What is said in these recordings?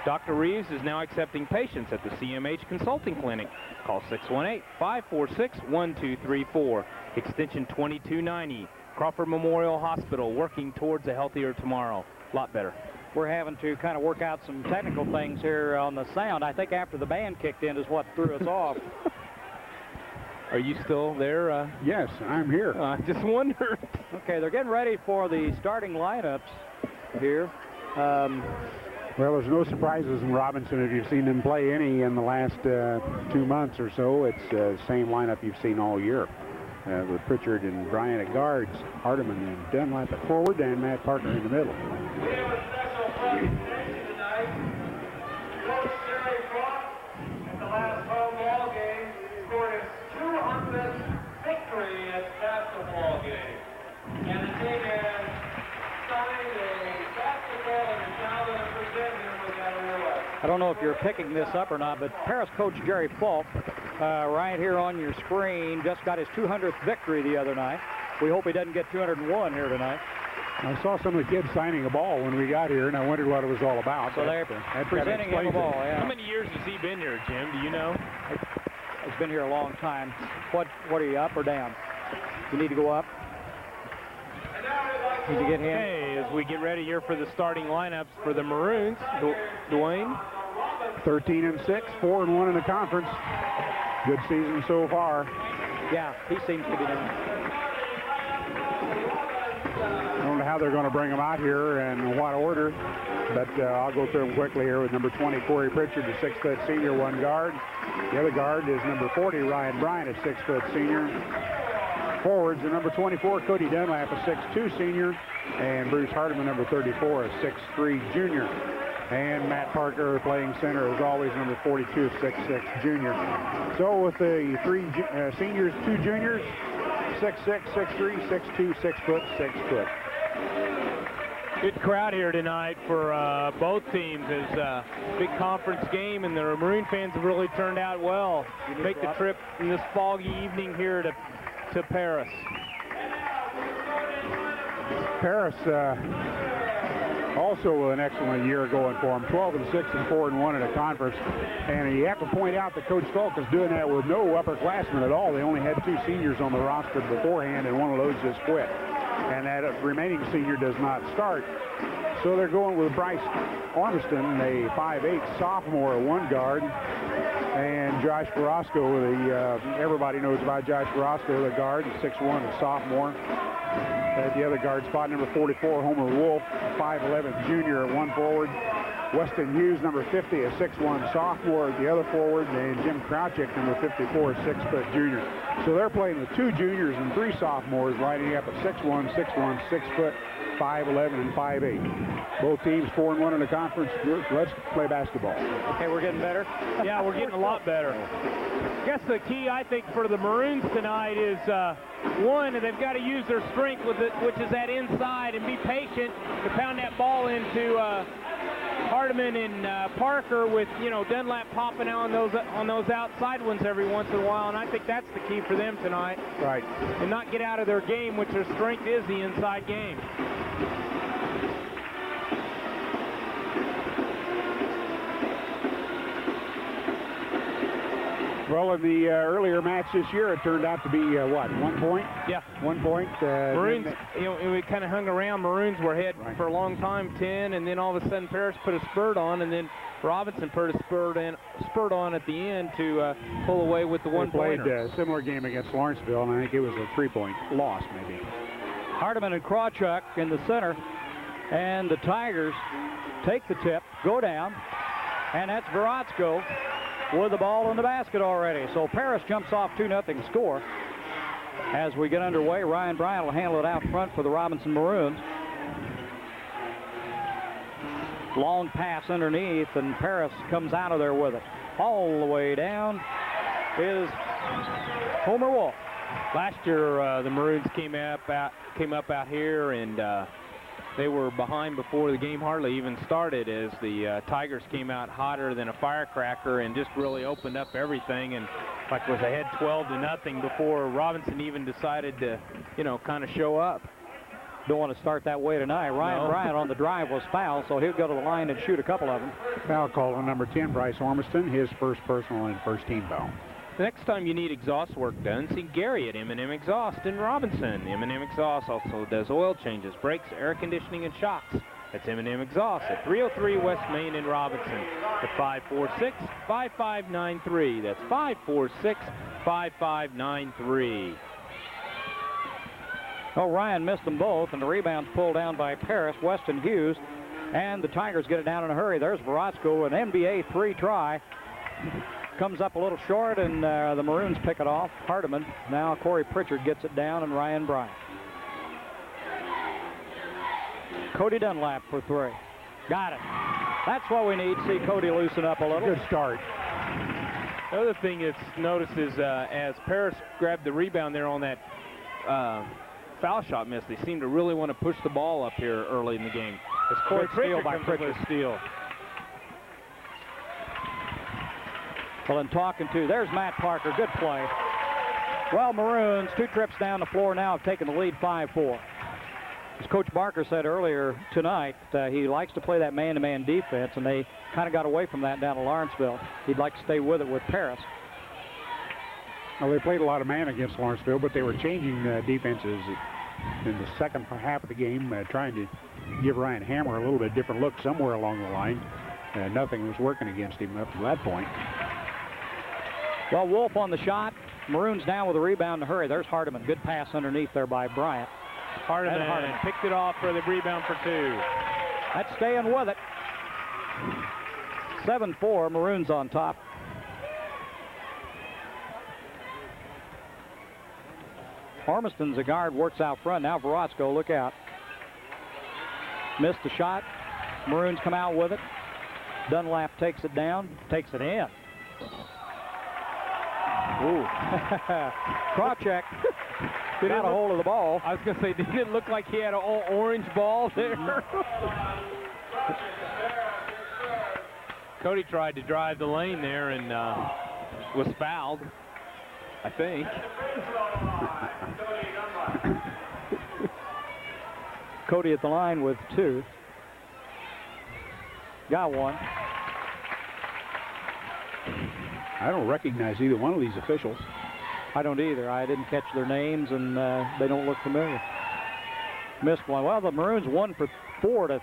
Dr. Reeves is now accepting patients at the CMH Consulting Clinic. Call 618-546-1234, extension 2290. Crawford Memorial Hospital, working towards a healthier tomorrow. A lot better. We're having to kind of work out some technical things here on the sound. I think after the band kicked in is what threw us off. Are you still there? Yes, I'm here. I just wondered. Okay, they're getting ready for the starting lineups here. Well, there's no surprises in Robinson if you've seen them play any in the last 2 months or so. It's the same lineup you've seen all year. With Pritchard and Bryant at guards, Hardiman and Dunlap at forward, and Matt Parker in the middle. We have a special presentation tonight. Coach Jerry Croft, at the last home ball game, scored his 200th victory at basketball game. And the team has signed a basketball and now going to present him with that award. I don't know if you're picking this up or not, but Paris coach Jerry Falk, right here on your screen, just got his 200th victory the other night. We hope he doesn't get 201 here tonight. I saw some of the kids signing a ball when we got here, and I wondered what it was all about. So they're presenting him a ball, yeah. How many years has he been here, Jim? Do you know? He's been here a long time. What are you, up or down? You need to go up? Need to get him? Okay, as we get ready here for the starting lineups for the Maroons, Dwayne. 13-6, 4-1 in the conference. Good season so far. Yeah, he seems to be doing it. I don't know how they're going to bring them out here and in what order, but I'll go through them quickly here with number 20, Corey Pritchard, the 6-foot senior, one guard. The other guard is number 40, Ryan Bryant, a 6-foot senior. Forwards, the number 24, Cody Dunlap, a 6'2 senior, and Bruce Hardiman, number 34, a 6'3 junior. And Matt Parker playing center, as always, number 42, 6'6 junior. So with the three seniors, two juniors, 6'6", 6'3", 6'2", 6 foot, 6 foot. Good crowd here tonight for both teams. It's a big conference game, and the Maroon fans have really turned out well. Make the trip in this foggy evening here to Paris. Paris also with an excellent year going for him, 12-6 and 4-1 in a conference. And you have to point out that Coach Falk is doing that with no upperclassmen at all. They only had 2 seniors on the roster beforehand, and one of those just quit. And that remaining senior does not start. So they're going with Bryce Ormiston, a 5'8 sophomore, one guard, and Josh Carrasco, everybody knows about Josh Carrasco, the guard, 6'1", a sophomore. At the other guard spot, number 44, Homer Wolf, a 5'11 junior at one forward. Weston Hughes, number 50, a 6'1 sophomore at the other forward, and Jim Crouchick, number 54, a 6-foot junior. So they're playing with 2 juniors and 3 sophomores, lining up at 6'1", 6'1", 6 foot, 5'11", and 5'8". Both teams 4-1 in the conference. Let's play basketball. Okay, we're getting better. Yeah, we're getting a lot better. I guess the key, I think, for the Maroons tonight is, one, they've got to use their strength, with it, which is that inside, and be patient to pound that ball into Hardiman and Parker, with Dunlap popping out on those outside ones every once in a while, and I think that's the key for them tonight. Right. And not get out of their game, which their strength is the inside game. Well, in the earlier match this year, it turned out to be, 1 point? Yeah. 1 point. Maroons, we kind of hung around. Maroons were ahead for a long time, 10, and then all of a sudden Paris put a spurt on, and then Robinson put a spurt on at the end to pull away with the one-pointer. Played a similar game against Lawrenceville, and I think it was a 3-point loss, maybe. Hardiman and Krawchuk in the center, and the Tigers take the tip, go down, and that's Verotsko with the ball in the basket already. So Paris jumps off 2-0 score. As we get underway, Ryan Bryant will handle it out front for the Robinson Maroons. Long pass underneath, and Paris comes out of there with it. All the way down is Homer Wolf. Last year, the Maroons came up out here, and they were behind before the game hardly even started, as the Tigers came out hotter than a firecracker and just really opened up everything, and like was ahead 12-0 before Robinson even decided to, kind of show up. don't want to start that way tonight. Ryan Bryant on the drive was fouled, so he'll go to the line and shoot a couple of them. Foul call on number 10, Bryce Ormiston, his first personal and first team foul. The next time you need exhaust work done, see Gary at M&M Exhaust in Robinson. M&M Exhaust also does oil changes, brakes, air conditioning, and shocks. That's M&M Exhaust at 303 West Main in Robinson at 546-5593. That's 546-5593. Oh, Ryan missed them both, and the rebound's pulled down by Paris, Weston Hughes, and the Tigers get it down in a hurry. There's Verotsko, an NBA 3-try. Comes up a little short, and the Maroons pick it off. Hardiman. Now Corey Pritchard gets it down, and Ryan Bryant. Cody Dunlap for 3. Got it. That's what we need. See Cody loosen up a little. Good start. The other thing that's noticed is as Paris grabbed the rebound there on that foul shot miss, they seem to really want to push the ball up here early in the game. It's Corey steal by Pritchard. Steal. Well, in talking to, there's Matt Parker. Good play. Well, Maroons, 2 trips down the floor now, have taken the lead 5-4. As Coach Barker said earlier tonight, he likes to play that man-to-man defense, and they kind of got away from that down at Lawrenceville. He'd like to stay with it with Paris. Well, they played a lot of man against Lawrenceville, but they were changing defenses in the second half of the game, trying to give Ryan Hammer a little bit different look somewhere along the line. Nothing was working against him up to that point. Well, Wolf on the shot. Maroons down with a rebound in a hurry. There's Hardiman. Good pass underneath there by Bryant. Hardiman picked it off for the rebound for 2. That's staying with it. 7-4, Maroons on top. Ormiston's a guard, works out front. Now Verotsko, look out. Missed the shot. Maroons come out with it. Dunlap takes it down, takes it in. Ooh. Krawcheck got a hold of the ball. I was going to say, didn't it look like he had an orange ball there? Cody tried to drive the lane there and was fouled, I think. Cody at the line with 2. Got 1. I don't recognize either one of these officials. I don't either. I didn't catch their names, and they don't look familiar. Missed one. Well, the Maroons 1 for 4 to...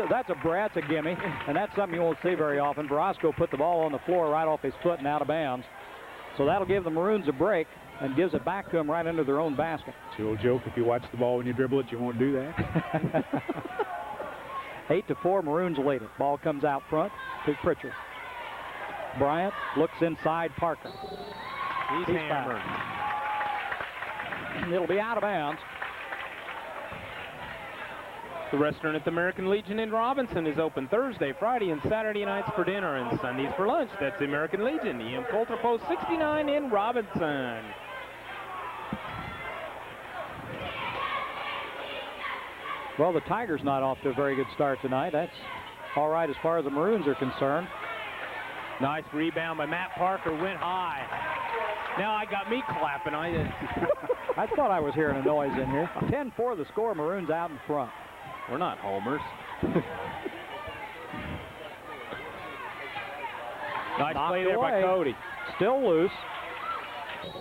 That's a gimme, and that's something you won't see very often. Verotsko put the ball on the floor right off his foot and out of bounds. So that'll give the Maroons a break and gives it back to them right under their own basket. It's the old joke, if you watch the ball when you dribble it, you won't do that. 8-4, Maroons lead it. Ball comes out front to Pritchard. Bryant looks inside Parker. He's hammered. It'll be out of bounds. The restaurant at the American Legion in Robinson is open Thursday, Friday, and Saturday nights for dinner and Sundays for lunch. That's the American Legion, E.M. Coulter Post 69 in Robinson. Well, the Tigers not off to a very good start tonight. That's all right as far as the Maroons are concerned. Nice rebound by Matt Parker, went high. Now I got me clapping. I thought I was hearing a noise in here. 10-4 the score, Maroons out in front. We're not homers. Nice Knocked play there away. by Cody. Still loose.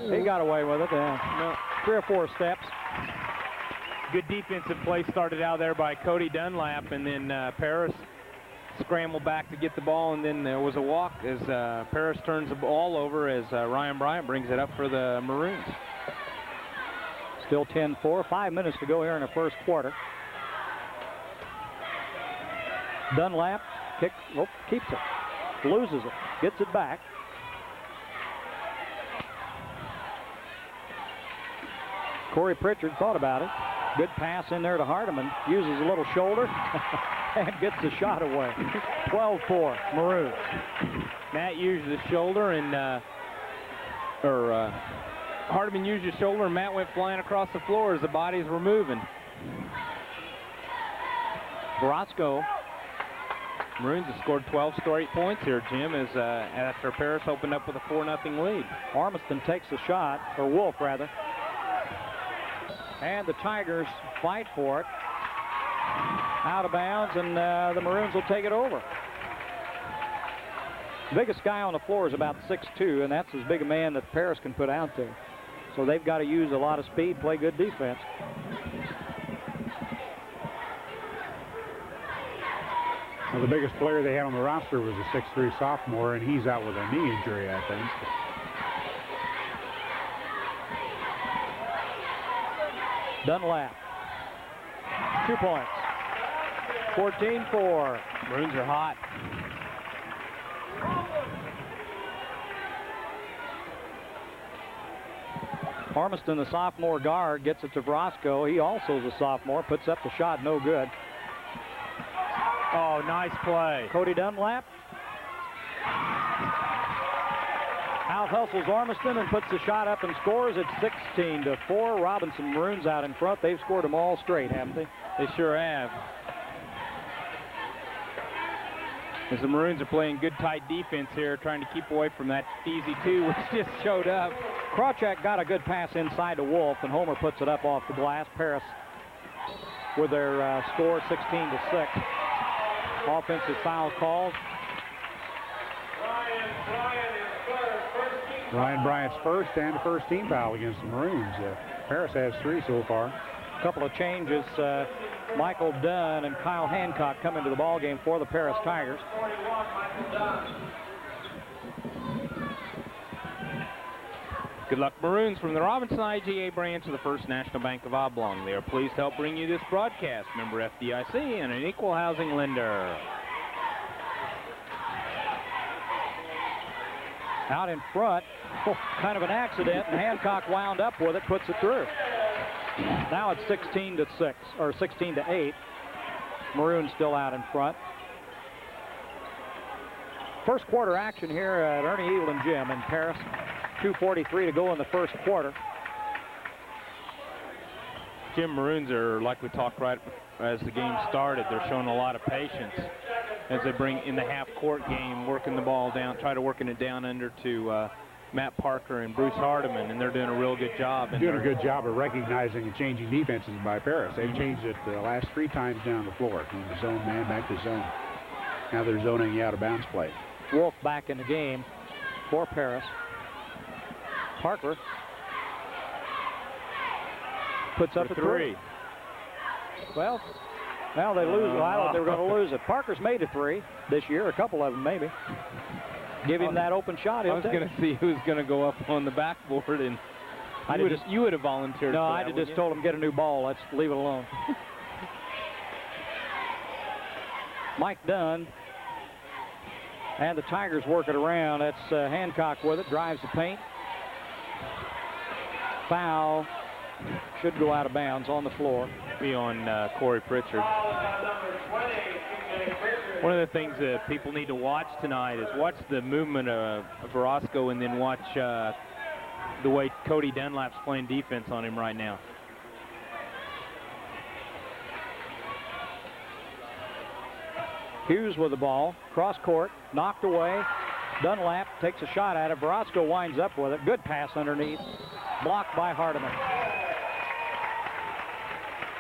He got away with it. Yeah. No. 3 or 4 steps. Good defensive play started out there by Cody Dunlap, and then Paris scrambled back to get the ball, and then there was a walk as Paris turns the ball over as Ryan Bryant brings it up for the Maroons. Still 10-4. 5 minutes to go here in the first quarter. Dunlap kicks, keeps it, loses it, gets it back. Corey Pritchard thought about it. Good pass in there to Hardiman. Uses a little shoulder and gets the shot away. 12-4, Maroons. Matt used his shoulder and, Hardiman used his shoulder and Matt went flying across the floor as the bodies were moving. Verotsko. Maroons have scored 12 straight points here, Jim, as after Paris opened up with a 4-0 lead. Ormiston takes the shot, or Wolf rather. And the Tigers fight for it. Out of bounds, and the Maroons will take it over. The biggest guy on the floor is about 6'2", and that's as big a man that Paris can put out there. So they've got to use a lot of speed, play good defense. Well, the biggest player they had on the roster was a 6'3" sophomore, and he's out with a knee injury, I think. Dunlap. 2 points. 14-4. Maroons are hot. Armiston, the sophomore guard, gets it to Vrosco. He also is a sophomore, puts up the shot, no good. Oh, nice play. Cody Dunlap out hustles Armiston and puts the shot up and scores. It's 16-4. Robinson Maroons out in front. They've scored them all straight, haven't they? They sure have. As the Maroons are playing good tight defense here, trying to keep away from that easy two, which just showed up. Krawcheck got a good pass inside to Wolf, and Homer puts it up off the glass. Paris with their score 16-6. Offensive foul calls. Ryan Bryant's first and the first team foul against the Maroons. Paris has 3 so far. A couple of changes. Michael Dunn and Kyle Hancock come into the ball game for the Paris Tigers. Good luck, Maroons, from the Robinson IGA branch of the First National Bank of Oblong. They are pleased to help bring you this broadcast. Member FDIC and an equal housing lender. Out in front, kind of an accident, and Hancock wound up with it, puts it through. Now it's 16-6, or 16-8. Maroons still out in front. First quarter action here at Ernie Evelyn Gym in Paris. 2:43 to go in the first quarter. Jim, Maroons are, like we talked right as the game started, they're showing a lot of patience as they bring in the half-court game, working the ball down, working it down under to Matt Parker and Bruce Hardiman, and they're doing a real good job. Doing a good job of recognizing and changing defenses by Paris. They've changed it the last 3 times down the floor. From the zone man back to zone. Now they're zoning the out-of-bounds play. Wolf back in the game for Paris. Parker puts up a 3. Well, now they lose. Well, I thought they were going to lose it. Parker's made a 3 this year, a couple of them maybe. Give him that open shot. I was going to see who's going to go up on the backboard, and you would have volunteered. No, for I that, just told him get a new ball. Let's leave it alone. Mike Dunn and the Tigers work it around. That's Hancock with it, drives the paint. Foul should go out of bounds on the floor. Be on Corey Pritchard. One of the things that people need to watch tonight is watch the movement of Vrosco, and then watch the way Cody Dunlap's playing defense on him right now. Hughes with the ball, cross court, knocked away. Dunlap takes a shot at it. Vrosco winds up with it. Good pass underneath. Blocked by Hardiman.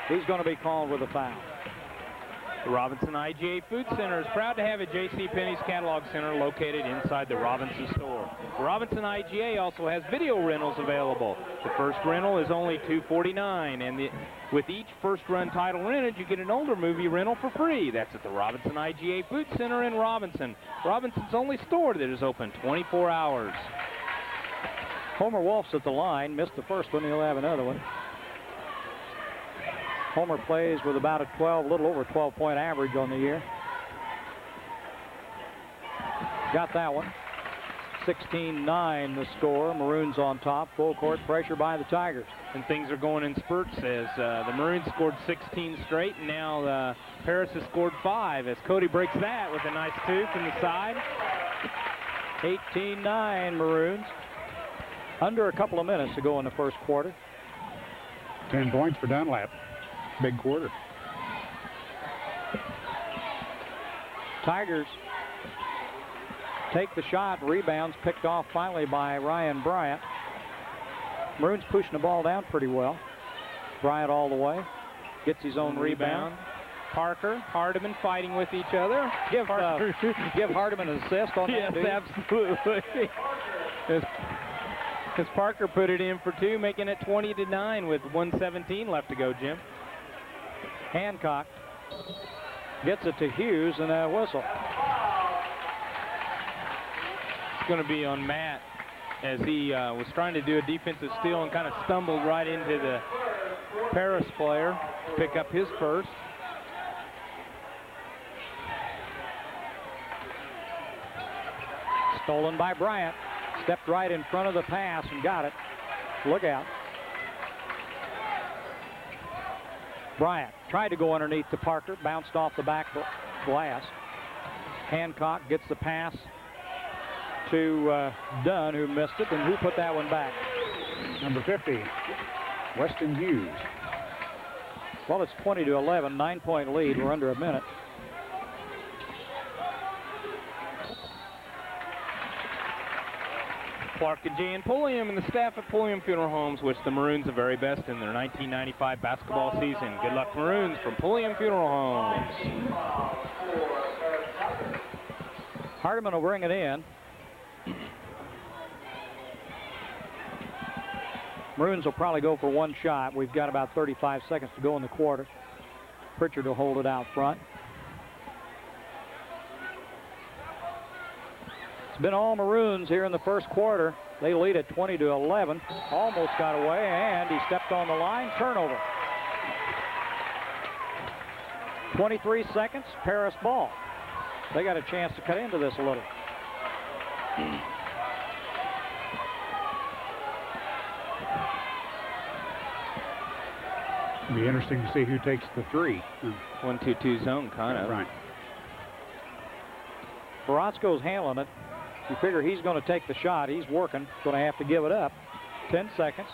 He's going to be called with a foul. The Robinson IGA Food Center is proud to have a J.C. Penney's Catalog Center located inside the Robinson store. The Robinson IGA also has video rentals available. The first rental is only $249, and with each first-run title rented, you get an older movie rental for free. That's at the Robinson IGA Food Center in Robinson. Robinson's only store that is open 24 hours. Homer Wolf's at the line. Missed the first one. He'll have another one. Homer plays with about a little over 12-point average on the year. Got that one. 16-9 the score. Maroons on top. Full court pressure by the Tigers. And things are going in spurts as the Maroons scored 16 straight, and now Paris has scored 5 as Cody breaks that with a nice 2 from the side. 18-9 Maroons. Under a couple of minutes to go in the first quarter. 10 points for Dunlap. Big quarter. Tigers take the shot. Rebounds picked off finally by Ryan Bryant. Maroons pushing the ball down pretty well. Bryant all the way. Gets his own rebound. Parker, Hardiman fighting with each other. Give Hardiman an assist on that. Yes, absolutely. As Parker put it in for two, making it 20-9 with 1:17 left to go, Jim. Hancock gets it to Hughes and a whistle. It's going to be on Matt as he was trying to do a defensive steal and kind of stumbled right into the Paris player to pick up his first. Stolen by Bryant. Stepped right in front of the pass and got it. Look out. Bryant tried to go underneath to Parker. Bounced off the back glass. Hancock gets the pass to Dunn, who missed it. And who put that one back? Number 50, Weston Hughes. Well, it's 20-11. 9-point lead. We're under a minute. Clark and Jan Pulliam and the staff at Pulliam Funeral Homes wish the Maroons the very best in their 1995 basketball season. Good luck, Maroons, from Pulliam Funeral Homes. Hardiman will bring it in. Maroons will probably go for one shot. We've got about 35 seconds to go in the quarter. Pritchard will hold it out front. It's been all Maroons here in the first quarter. They lead at 20-11. Almost got away, and he stepped on the line. Turnover. 23 seconds, Paris ball. They got a chance to cut into this a little. It'll be interesting to see who takes the three. 1-2-2 zone, kind of. Right. Baratzko's handling it. You figure he's going to take the shot. He's working. Going to have to give it up. 10 seconds.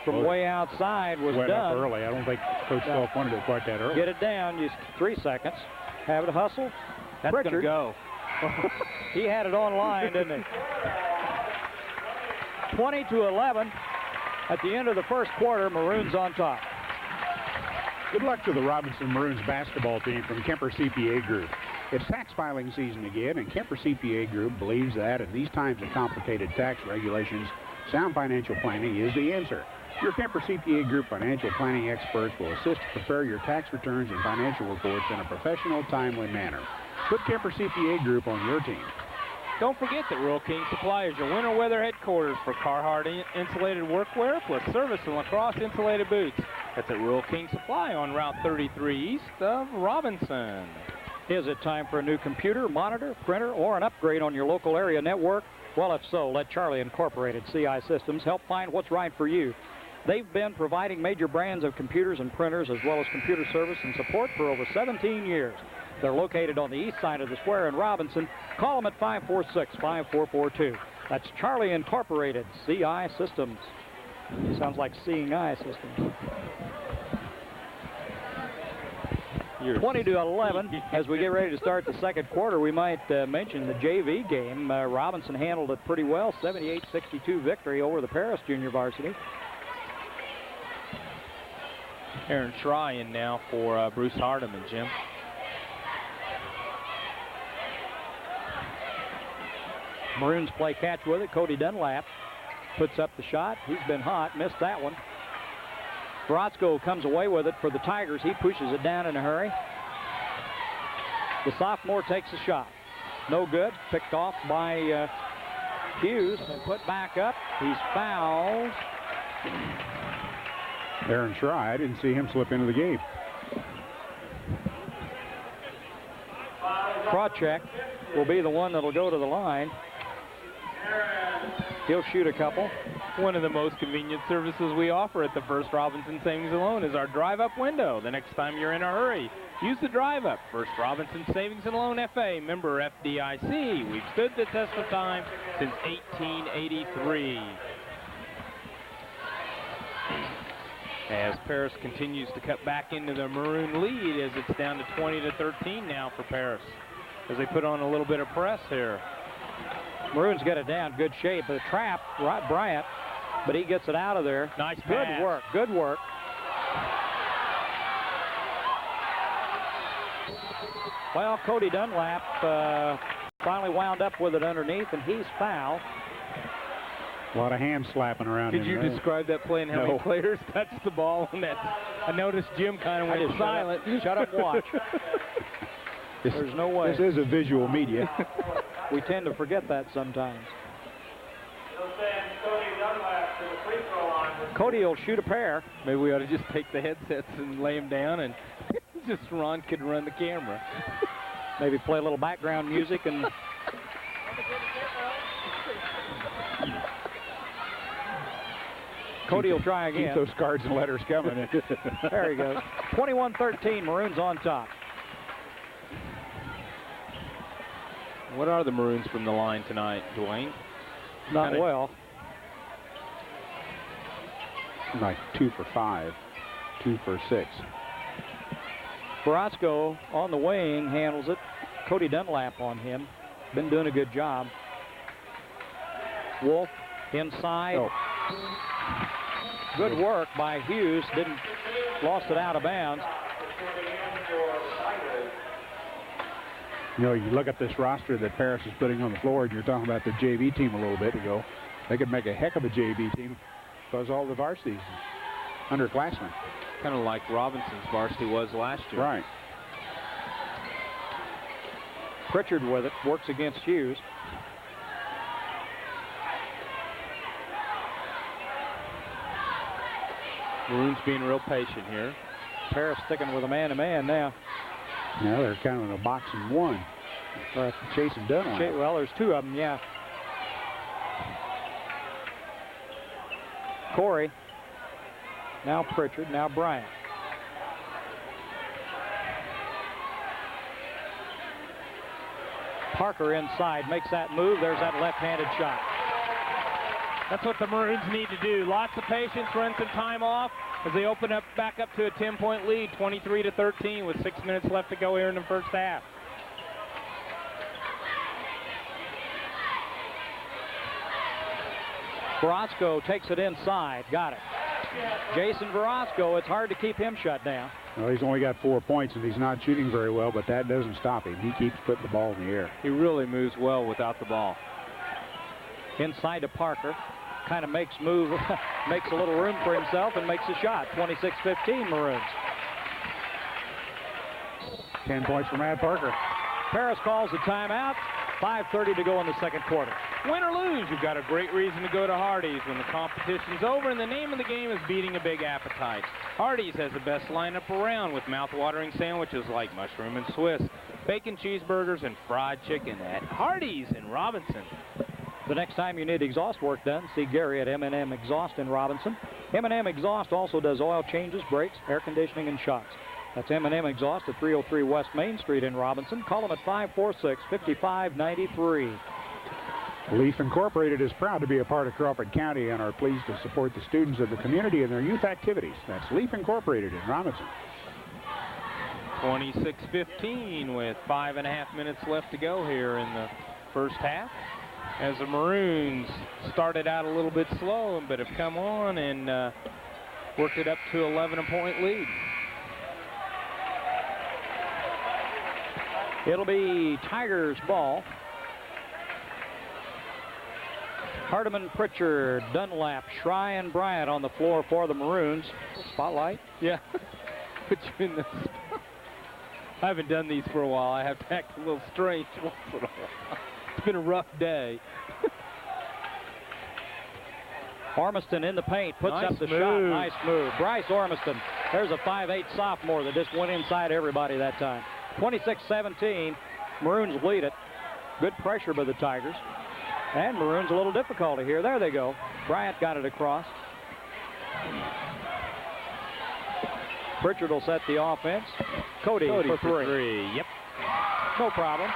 From way outside was went done. Up early. I don't think Coach Self wanted it quite that early. Get it down. Just 3 seconds. Have it hustle. That's going to go. He had it online, didn't he? 20-11 at the end of the first quarter. Maroons on top. Good luck to the Robinson Maroons basketball team from Kemper CPA Group. It's tax filing season again, and Kemper CPA Group believes that in these times of complicated tax regulations, sound financial planning is the answer. Your Kemper CPA Group financial planning experts will assist to prepare your tax returns and financial reports in a professional, timely manner. Put Kemper CPA Group on your team. Don't forget that Rural King Supply is your winter weather headquarters for Carhartt insulated workwear plus service and lacrosse insulated boots. That's at Rural King Supply on Route 33 east of Robinson. Is it time for a new computer, monitor, printer, or an upgrade on your local area network? Well, if so, let Charlie Incorporated CI Systems help find what's right for you. They've been providing major brands of computers and printers as well as computer service and support for over 17 years. They're located on the east side of the square in Robinson. Call them at 546-5442. That's Charlie Incorporated CI Systems. Sounds like Seeing Eye Systems. 20-11. As we get ready to start the second quarter, we might mention the JV game. Robinson handled it pretty well. 78-62 victory over the Paris junior varsity. Aaron Schrey in now for Bruce Hardiman, Jim. Maroons play catch with it. Cody Dunlap puts up the shot. He's been hot. Missed that one. Baratzko comes away with it for the Tigers. He pushes it down in a hurry. The sophomore takes a shot. No good. Picked off by Hughes and put back up. He's fouled. Aaron Schrey, I didn't see him slip into the game. Krawcheck will be the one that'll go to the line. He'll shoot a couple. One of the most convenient services we offer at the First Robinson Savings and Loan is our drive-up window. The next time you're in a hurry, use the drive-up. First Robinson Savings and Loan FA, member FDIC. We've stood the test of time since 1883. As Paris continues to cut back into the Maroon lead as it's down to 20-13 now for Paris as they put on a little bit of press here. Maroons get it down, good shape. The trap, Bryant, but he gets it out of there. Nice Good pass. work, good work. Well, Cody Dunlap finally wound up with it underneath, and he's fouled. A lot of hand slapping around Could him. you there. describe that play and how many players touched the ball? And that I noticed Jim kind of went silent. Shut up and watch. There's no way. This is a visual media. We tend to forget that sometimes. They'll send Cody Dunlap to the free throw line. Cody will shoot a pair. Maybe we ought to just take the headsets and lay them down, and just Ron could run the camera. Maybe play a little background music and. Cody will try again. Keep those cards and letters coming. There he goes. 21-13, Maroons on top. What are the Maroons from the line tonight, Dwayne? Not Kinda- well. Like 2 for 5, 2 for 6. Barratzko on the wing handles it. Cody Dunlap on him. Been doing a good job. Wolf inside. Oh. Good work by Hughes. Lost it out of bounds. You know, you look at this roster that Paris is putting on the floor, and you're talking about the JV team a little bit ago. They could make a heck of a JV team because all the varsities, underclassmen. Kind of like Robinson's varsity was last year. Right. Pritchard with it. Works against Hughes. Maroons being real patient here. Paris sticking with a man-to-man now. Now they're kind of in a box and one. Chasing Dunlap. Well, there's two of them, yeah. Corey. Now Pritchard. Now Bryant. Parker inside. Makes that move. There's that left-handed shot. That's what the Maroons need to do. Lots of patience, run some time off as they open up back up to a 10-point lead, 23-13 with 6 minutes left to go here in the first half. Barratzko takes it inside. Got it. Jason Barratzko, it's hard to keep him shut down. Well, he's only got 4 points, and he's not shooting very well, but that doesn't stop him. He keeps putting the ball in the air. He really moves well without the ball. Inside to Parker. Kind of makes a little room for himself and makes a shot. 26-15 Maroons. 10 points for Matt Parker. Paris calls the timeout. 5:30 to go in the second quarter. Win or lose, you've got a great reason to go to Hardee's when the competition's over and the name of the game is beating a big appetite. Hardee's has the best lineup around with mouth-watering sandwiches like mushroom and Swiss, bacon cheeseburgers, and fried chicken at Hardee's in Robinson. The next time you need exhaust work done, see Gary at M&M Exhaust in Robinson. M&M Exhaust also does oil changes, brakes, air conditioning, and shocks. That's M&M Exhaust at 303 West Main Street in Robinson. Call them at 546-5593. Leaf Incorporated is proud to be a part of Crawford County and are pleased to support the students of the community in their youth activities. That's Leaf Incorporated in Robinson. 26-15 with 5.5 minutes left to go here in the first half. As the Maroons started out a little bit slow, but have come on and worked it up to 11-point lead. It'll be Tigers ball. Hardiman, Pritchard, Dunlap, Schrei, and Bryant on the floor for the Maroons. Spotlight. Yeah, put you in the spot. I haven't done these for a while. I have to act a little strange once in a while. It's been a rough day. Ormiston in the paint, puts Nice up the move. shot. Nice move. Bryce Ormiston. There's a 5'8" sophomore that just went inside everybody that time. 26-17. Maroons lead it. Good pressure by the Tigers. And Maroons a little difficulty here. There they go. Bryant got it across. Pritchard will set the offense. Cody for three. Yep. No problem.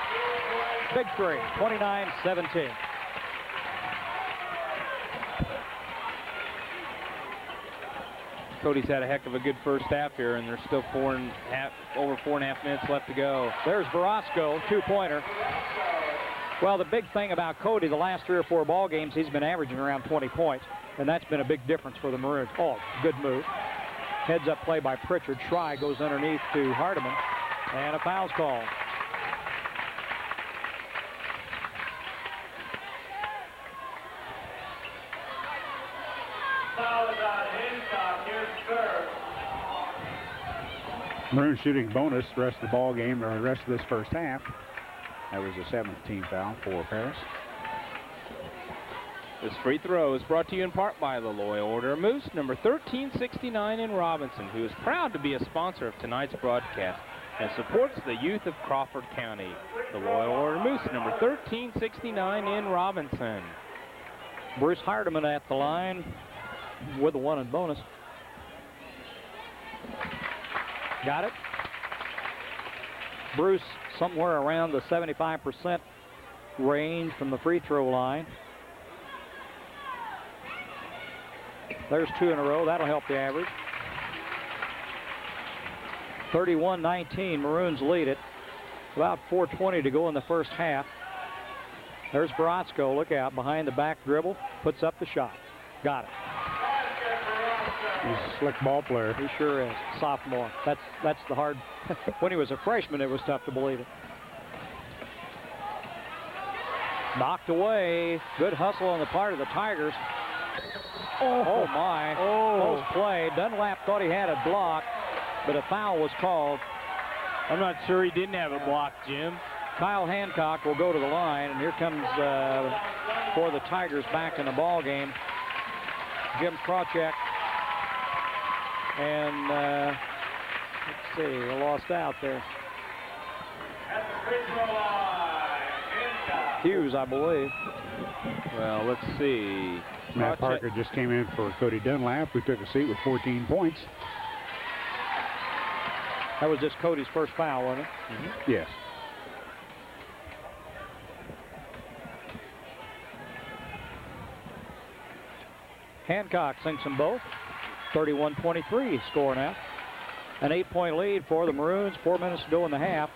Big three. 29-17. Cody's had a heck of a good first half here, and there's still over 4.5 minutes left to go. There's Barratzko, two-pointer. Well, the big thing about Cody, the last 3 or 4 ball games, he's been averaging around 20 points, and that's been a big difference for the Maroons. Oh, good move. Heads up play by Pritchard. Schrei goes underneath to Hardiman, and a foul's called. Maroon shooting bonus the rest of the ball game, or the rest of this first half. That was the 7th team foul for Paris. This free throw is brought to you in part by the Loyal Order of Moose, number 1369 in Robinson, who is proud to be a sponsor of tonight's broadcast and supports the youth of Crawford County. The Loyal Order of Moose, number 1369 in Robinson. Bruce Hardiman at the line with a 1 and bonus. Got it. Bruce somewhere around the 75% range from the free throw line. There's 2 in a row. That'll help the average. 31-19. Maroons lead it. About 4:20 to go in the first half. There's Baratzko. Look out. Behind the back dribble. Puts up the shot. Got it. He's a slick ball player. He sure is. Sophomore. That's the hard. When he was a freshman, it was tough to believe it. Knocked away. Good hustle on the part of the Tigers. Oh my. Close play. Dunlap thought he had it blocked, but a foul was called. I'm not sure he didn't have it blocked, Jim. Kyle Hancock will go to the line, and here comes for the Tigers back in the ball game, Jim Krawcheck. And let's see, I lost out there. At the free throw line, Hancock. Hughes, I believe. Well, let's see. Matt Parker just came in for Cody Dunlap, who took a seat with 14 points. That was just Cody's first foul, wasn't it? Mm-hmm. Yes. Hancock sinks them both. 31-23 score now. An 8-point lead for the Maroons. 4 minutes to go in the half.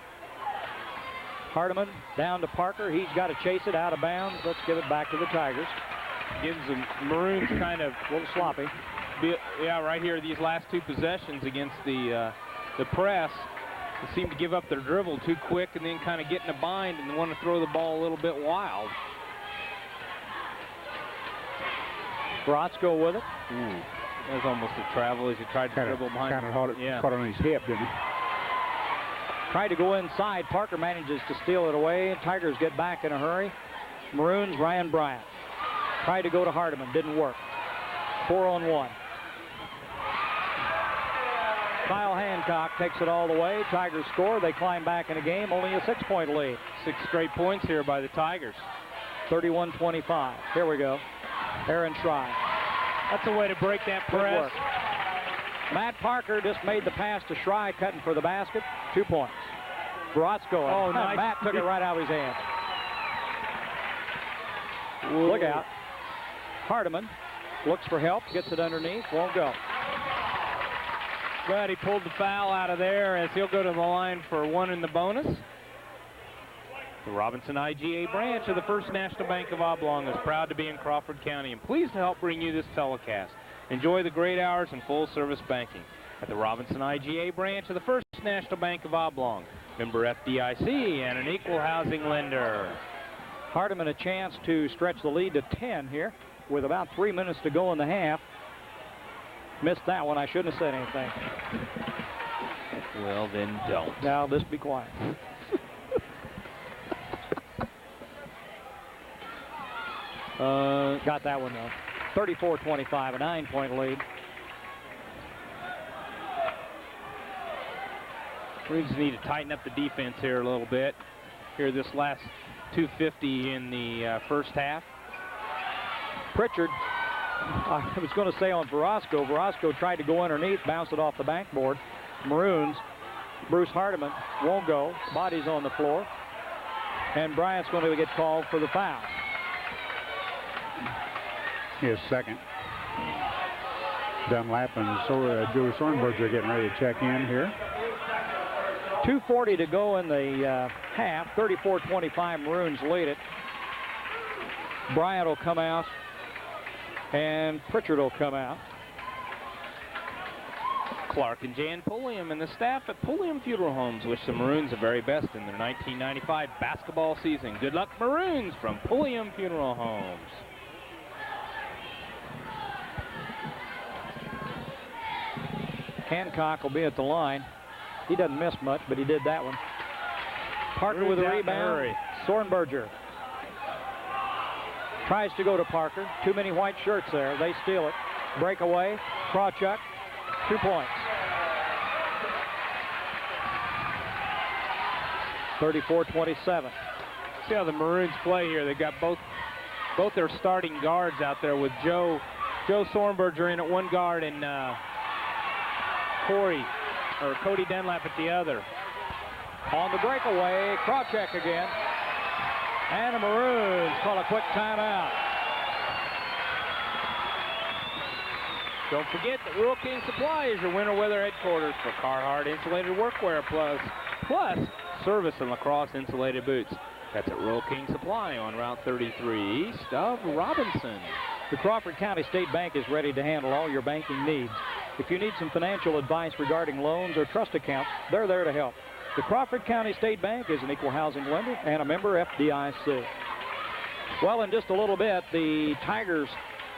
Hardiman down to Parker. He's got to chase it out of bounds. Let's give it back to the Tigers. Gives the Maroons kind of A little sloppy. Yeah, right here, these last 2 possessions against the press, they seem to give up their dribble too quick and then kind of get in a bind and want to throw the ball a little bit wild. Baratzko with it. That was almost a travel as he tried to dribble behind. Kind of caught on his hip, didn't he? Tried to go inside. Parker manages to steal it away. Tigers get back in a hurry. Maroons, Ryan Bryant. Tried to go to Hardiman. Didn't work. 4-on-1. Kyle Hancock takes it all the way. Tigers score. They climb back in a game. Only a 6-point lead. 6 straight points here by the Tigers. 31-25. Here we go. Aaron Schrei. That's a way to break that Good press. work. Matt Parker just made the pass to Schrei, cutting for the basket. 2 points. Baratzko. Oh, nice. Matt took it right out of his hand. Look out. Hardiman looks for help, gets it underneath, won't go. But he pulled the foul out of there as he'll go to the line for 1 in the bonus. The Robinson IGA branch of the First National Bank of Oblong is proud to be in Crawford County and pleased to help bring you this telecast. Enjoy the great hours and full-service banking at the Robinson IGA branch of the First National Bank of Oblong. Member FDIC and an equal housing lender. Hardiman a chance to stretch the lead to 10 here with about 3 minutes to go in the half. Missed that one. I shouldn't have said anything. Well, then don't. Now, just be quiet. Got that one, though. 34-25, a 9-point lead. We just need to tighten up the defense here a little bit. Here this last 2:50 in the first half. Pritchard, I was going to say on Verosco. Verosco tried to go underneath, bounce it off the backboard. Maroons, Bruce Hardiman won't go. Body's on the floor. And Bryant's going to get called for the foul. His second. Dunlap and Joey Sornberger are getting ready to check in here. 2:40 to go in the half. 34-25, Maroons lead it. Bryant will come out, and Pritchard will come out. Clark and Jan Pulliam and the staff at Pulliam Funeral Homes wish the Maroons the very best in their 1995 basketball season. Good luck, Maroons, from Pulliam Funeral Homes. Hancock will be at the line. He doesn't miss much, but he did that one. Parker with a rebound. Sornberger tries to go to Parker. Too many white shirts there. They steal it. Breakaway. Krawchuk. 2 points. 34-27. See how the Maroons play here. They got both their starting guards out there with Joe Sornberger in at one guard and Cody Dunlap at the other. On the breakaway, Krawchuk again. And the Maroons call a quick timeout. Don't forget that Rural King Supply is your winter weather headquarters for Carhartt insulated workwear plus service and lacrosse insulated boots. That's at Rural King Supply on Route 33 east of Robinson. The Crawford County State Bank is ready to handle all your banking needs. If you need some financial advice regarding loans or trust accounts, they're there to help. The Crawford County State Bank is an equal housing lender and a member FDIC. Well, in just a little bit, the Tigers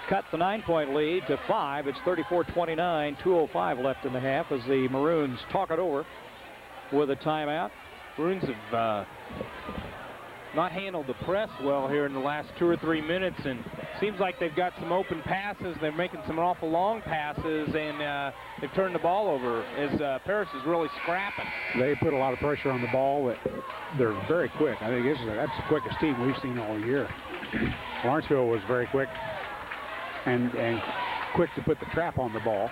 cut the 9-point lead to 5. It's 34-29, 2:05 left in the half as the Maroons talk it over with a timeout. Maroons have not handled the press well here in the last 2 or 3 minutes, and seems like they've got some open passes. They're making some awful long passes, and they've turned the ball over as Paris is really scrapping. They put a lot of pressure on the ball. They're very quick. I think that's the quickest team we've seen all year. Lawrenceville was very quick and quick to put the trap on the ball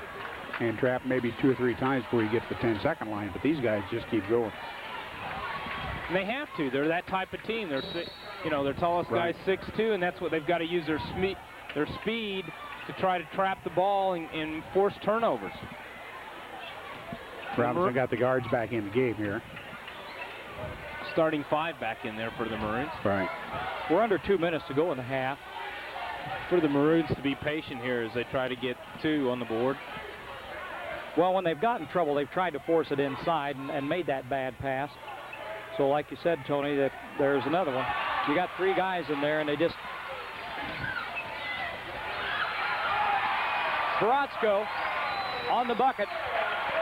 and trap maybe 2 or 3 times before you get to the 10-second line, but these guys just keep going. And they have to. They're that type of team. They're, their tallest guy's 6'2", and that's what they've got to use their speed to try to trap the ball and force turnovers. Robinson got the guards back in the game here. Starting 5 back in there for the Maroons. Right. We're under 2 minutes to go in the half. For the Maroons to be patient here as they try to get 2 on the board. Well, when they've gotten trouble, they've tried to force it inside and made that bad pass. So like you said, Tony, that there's another one. You got 3 guys in there, and they just... Baratzko on the bucket.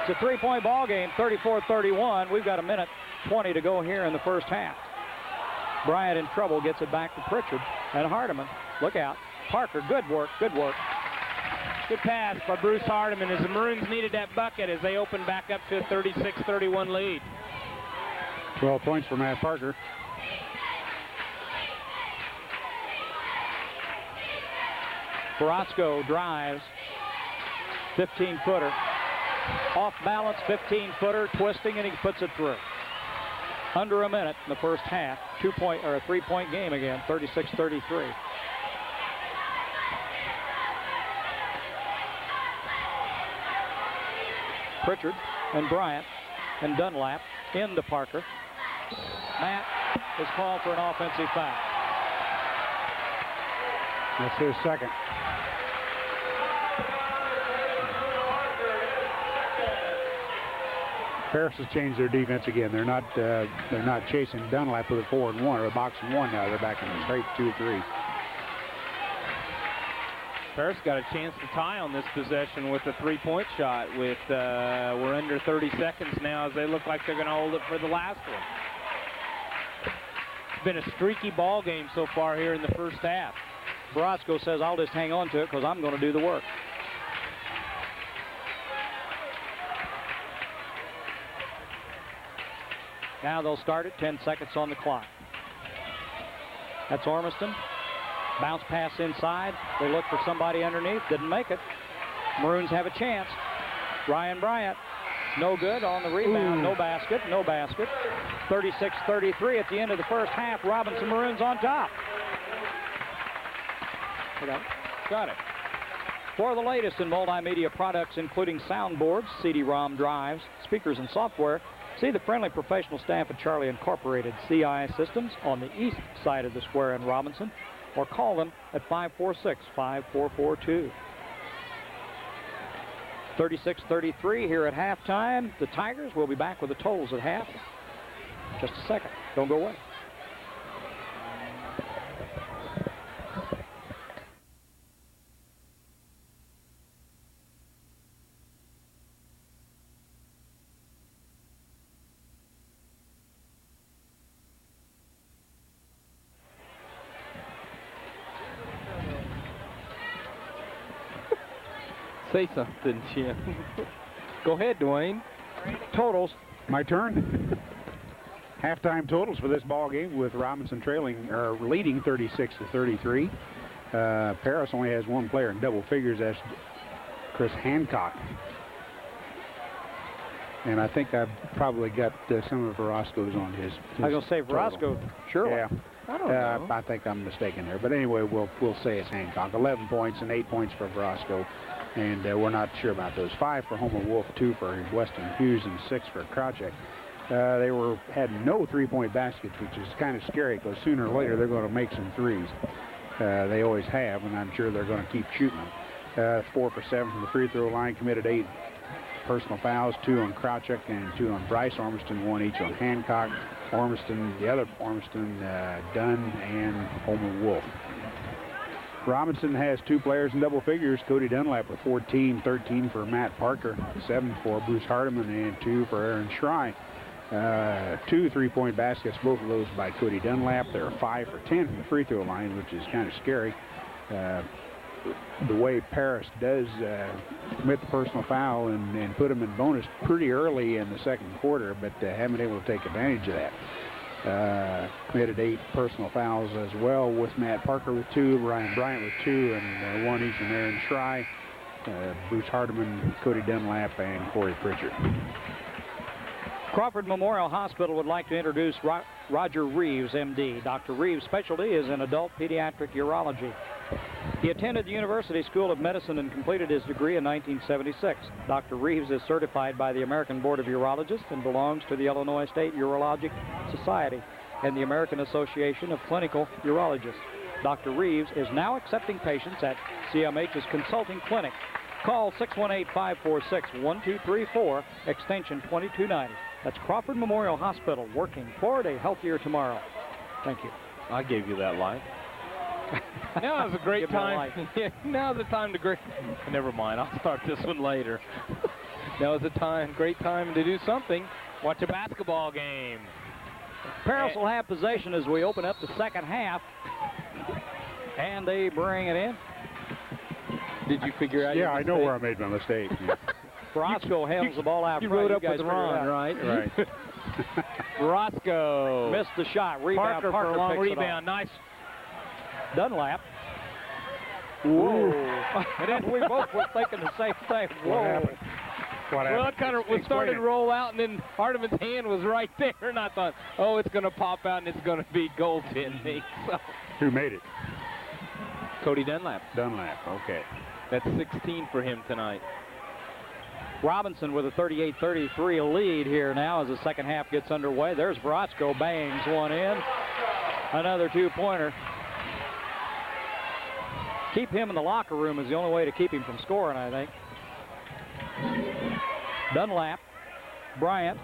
It's a 3-point ball game, 34-31. We've got 1:20 to go here in the first half. Bryant in trouble, gets it back to Pritchard. And Hardiman, look out. Parker, good work, good work. Good pass by Bruce Hardiman as the Maroons needed that bucket as they open back up to a 36-31 lead. 12 points for Matt Parker. Baratzko drives. 15-footer. Off balance, 15-footer, twisting, and he puts it through. Under a minute in the first half. 2-point or a 3-point game again, 36-33. Pritchard and Bryant and Dunlap into Parker. Matt is called for an offensive foul. That's his second. Paris has changed their defense again. They're not chasing Dunlap with a 4-and-1 or a box and 1 now. They're back in the straight 2-3. Paris got a chance to tie on this possession with a 3-point shot. With we're under 30 seconds now as they look like they're going to hold it for the last one. It's been a streaky ball game so far here in the first half. Baratzko says, I'll just hang on to it because I'm going to do the work. Now they'll start it, 10 seconds on the clock. That's Ormiston. Bounce pass inside. They look for somebody underneath. Didn't make it. Maroons have a chance. Ryan Bryant, no good on the rebound. No basket, no basket. 36-33 at the end of the first half. Robinson Maroons on top. Got it. For the latest in multimedia products, including soundboards, CD-ROM drives, speakers, and software, see the friendly professional staff at Charlie Incorporated CI Systems on the east side of the square in Robinson, or call them at 546-5442. 36-33 here at halftime. The Tigers will be back with the totals at half. Just a second. Don't go away. Say something, Jim. Go ahead, Dwayne. Totals. My turn. Halftime totals for this ball game with Robinson leading 36-33. Paris only has one player in double figures. That's Chris Hancock. And I think I've probably got some of Verosco's on his I was going to say total. Verosco, surely. Yeah. I don't know. I think I'm mistaken there. But anyway, we'll say it's Hancock. 11 points and 8 points for Verosco. And we're not sure about those. 5 for Homer Wolf, 2 for Weston Hughes, and 6 for Krawcheck. They had no three-point baskets, which is kind of scary because sooner or later they're going to make some threes. They always have, and I'm sure they're going to keep shooting them. 4 for 7 from the free throw line, committed 8 personal fouls, 2 on Krawcheck and 2 on Bryce. Ormiston, 1 each on Hancock. The other Ormiston, Dunn, and Homer Wolf. Robinson has 2 players in double figures. Cody Dunlap with 14, 13 for Matt Parker, 7 for Bruce Hardiman, and 2 for Aaron Schrei. 2 three-point baskets, both of those by Cody Dunlap. They're 5 for 10 from the free throw line, which is kind of scary. The way Paris does commit the personal foul and put them in bonus pretty early in the second quarter, but haven't been able to take advantage of that. Committed 8 personal fouls as well, with Matt Parker with 2, Ryan Bryant with 2, and 1 each from Aaron Schrei, Bruce Hardiman, Cody Dunlap, and Corey Pritchard. Crawford Memorial Hospital would like to introduce Roger Reeves, MD. Dr. Reeves' specialty is in adult pediatric urology. He attended the University School of Medicine and completed his degree in 1976. Dr. Reeves is certified by the American Board of Urologists and belongs to the Illinois State Urologic Society and the American Association of Clinical Urologists. Dr. Reeves is now accepting patients at CMH's Consulting Clinic. Call 618-546-1234, extension 2290. That's Crawford Memorial Hospital, working toward a healthier tomorrow. Thank you. I gave you that life. Now is a great Give me a time. light. Now's the time to never mind. I'll start this one later. Now is a great time to do something. Watch a basketball game. Paris will have possession as we open up the second half. And they bring it in. Did you figure out? Yeah, I know where I made my mistake. Roscoe handles the ball out You front. rode up guys with figured it Ron, out. right? Right. Roscoe. Missed the shot. Rebound. Parker for a long picks it rebound. Nice. off. Dunlap. Whoa. And then we both were thinking the same thing. What Whoa. happened? What Well, happened? it kind of started to roll out, and then Hardiman's hand was right there, and I thought, oh, it's going to pop out, and it's going to be goaltending. So Who made it? Cody Dunlap. Dunlap. Okay. That's 16 for him tonight. Robinson with a 38-33 lead here now as the second half gets underway. There's Verosco, bangs one in. Another 2-pointer. Keep him in the locker room is the only way to keep him from scoring, I think. Dunlap, Bryant.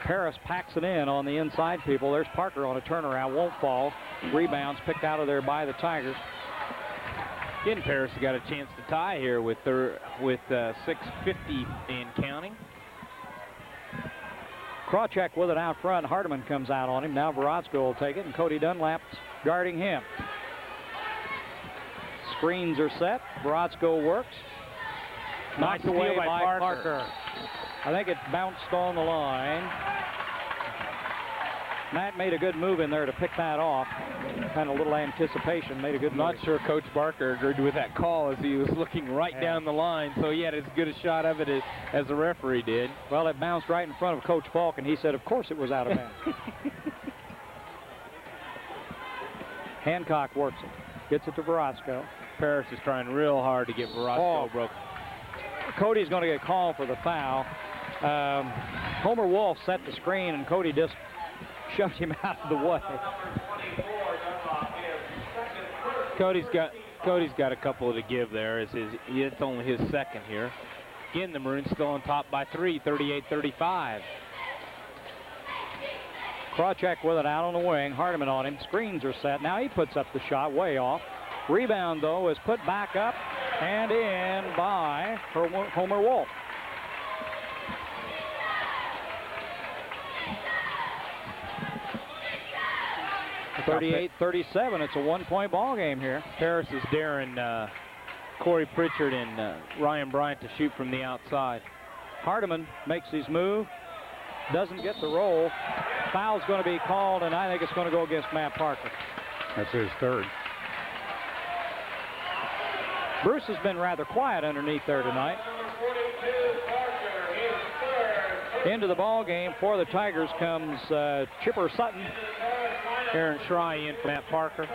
Paris packs it in on the inside people. There's Parker on a turnaround, won't fall. Rebounds picked out of there by the Tigers. again, Paris got a chance to tie here with 6:50 and counting. Krawcheck with it out front. Hardiman comes out on him. Now Verosco will take it, and Cody Dunlap's guarding him. Screens are set. Verosco works. Knocked Nice away steal by by Parker. I think it bounced on the line. Matt made a good move in there to pick that off. Kind of a little anticipation. Made a good I'm move. not sure Coach Barker agreed with that call as he was looking right down the line, so he had as good a shot of it as the referee did. Well, it bounced right in front of Coach Falk, and he said, of course it was out of bounds. Hancock works it. Gets it to Verosco. Paris is trying real hard to get Verosco broke. Cody's going to get called for the foul. Homer Wolf set the screen, and Cody just shoved him out of the way. Cody's got a couple to give there. It's only his second here. Again, the Maroons still on top by 3, 38-35. Krawcheck with it out on the wing. Hardiman on him. Screens are set. Now he puts up the shot way off. Rebound, though, is put back up and in by Homer Wolf. (38-37). It's a one-point ball game here. Paris is daring Corey Pritchard and Ryan Bryant to shoot from the outside. Hardiman makes his move, doesn't get the roll. Foul's going to be called, and I think it's going to go against Matt Parker. That's his third. Bruce has been rather quiet underneath there tonight. Into the ball game for the Tigers comes Chipper Sutton. Aaron Schrei in for Matt Parker.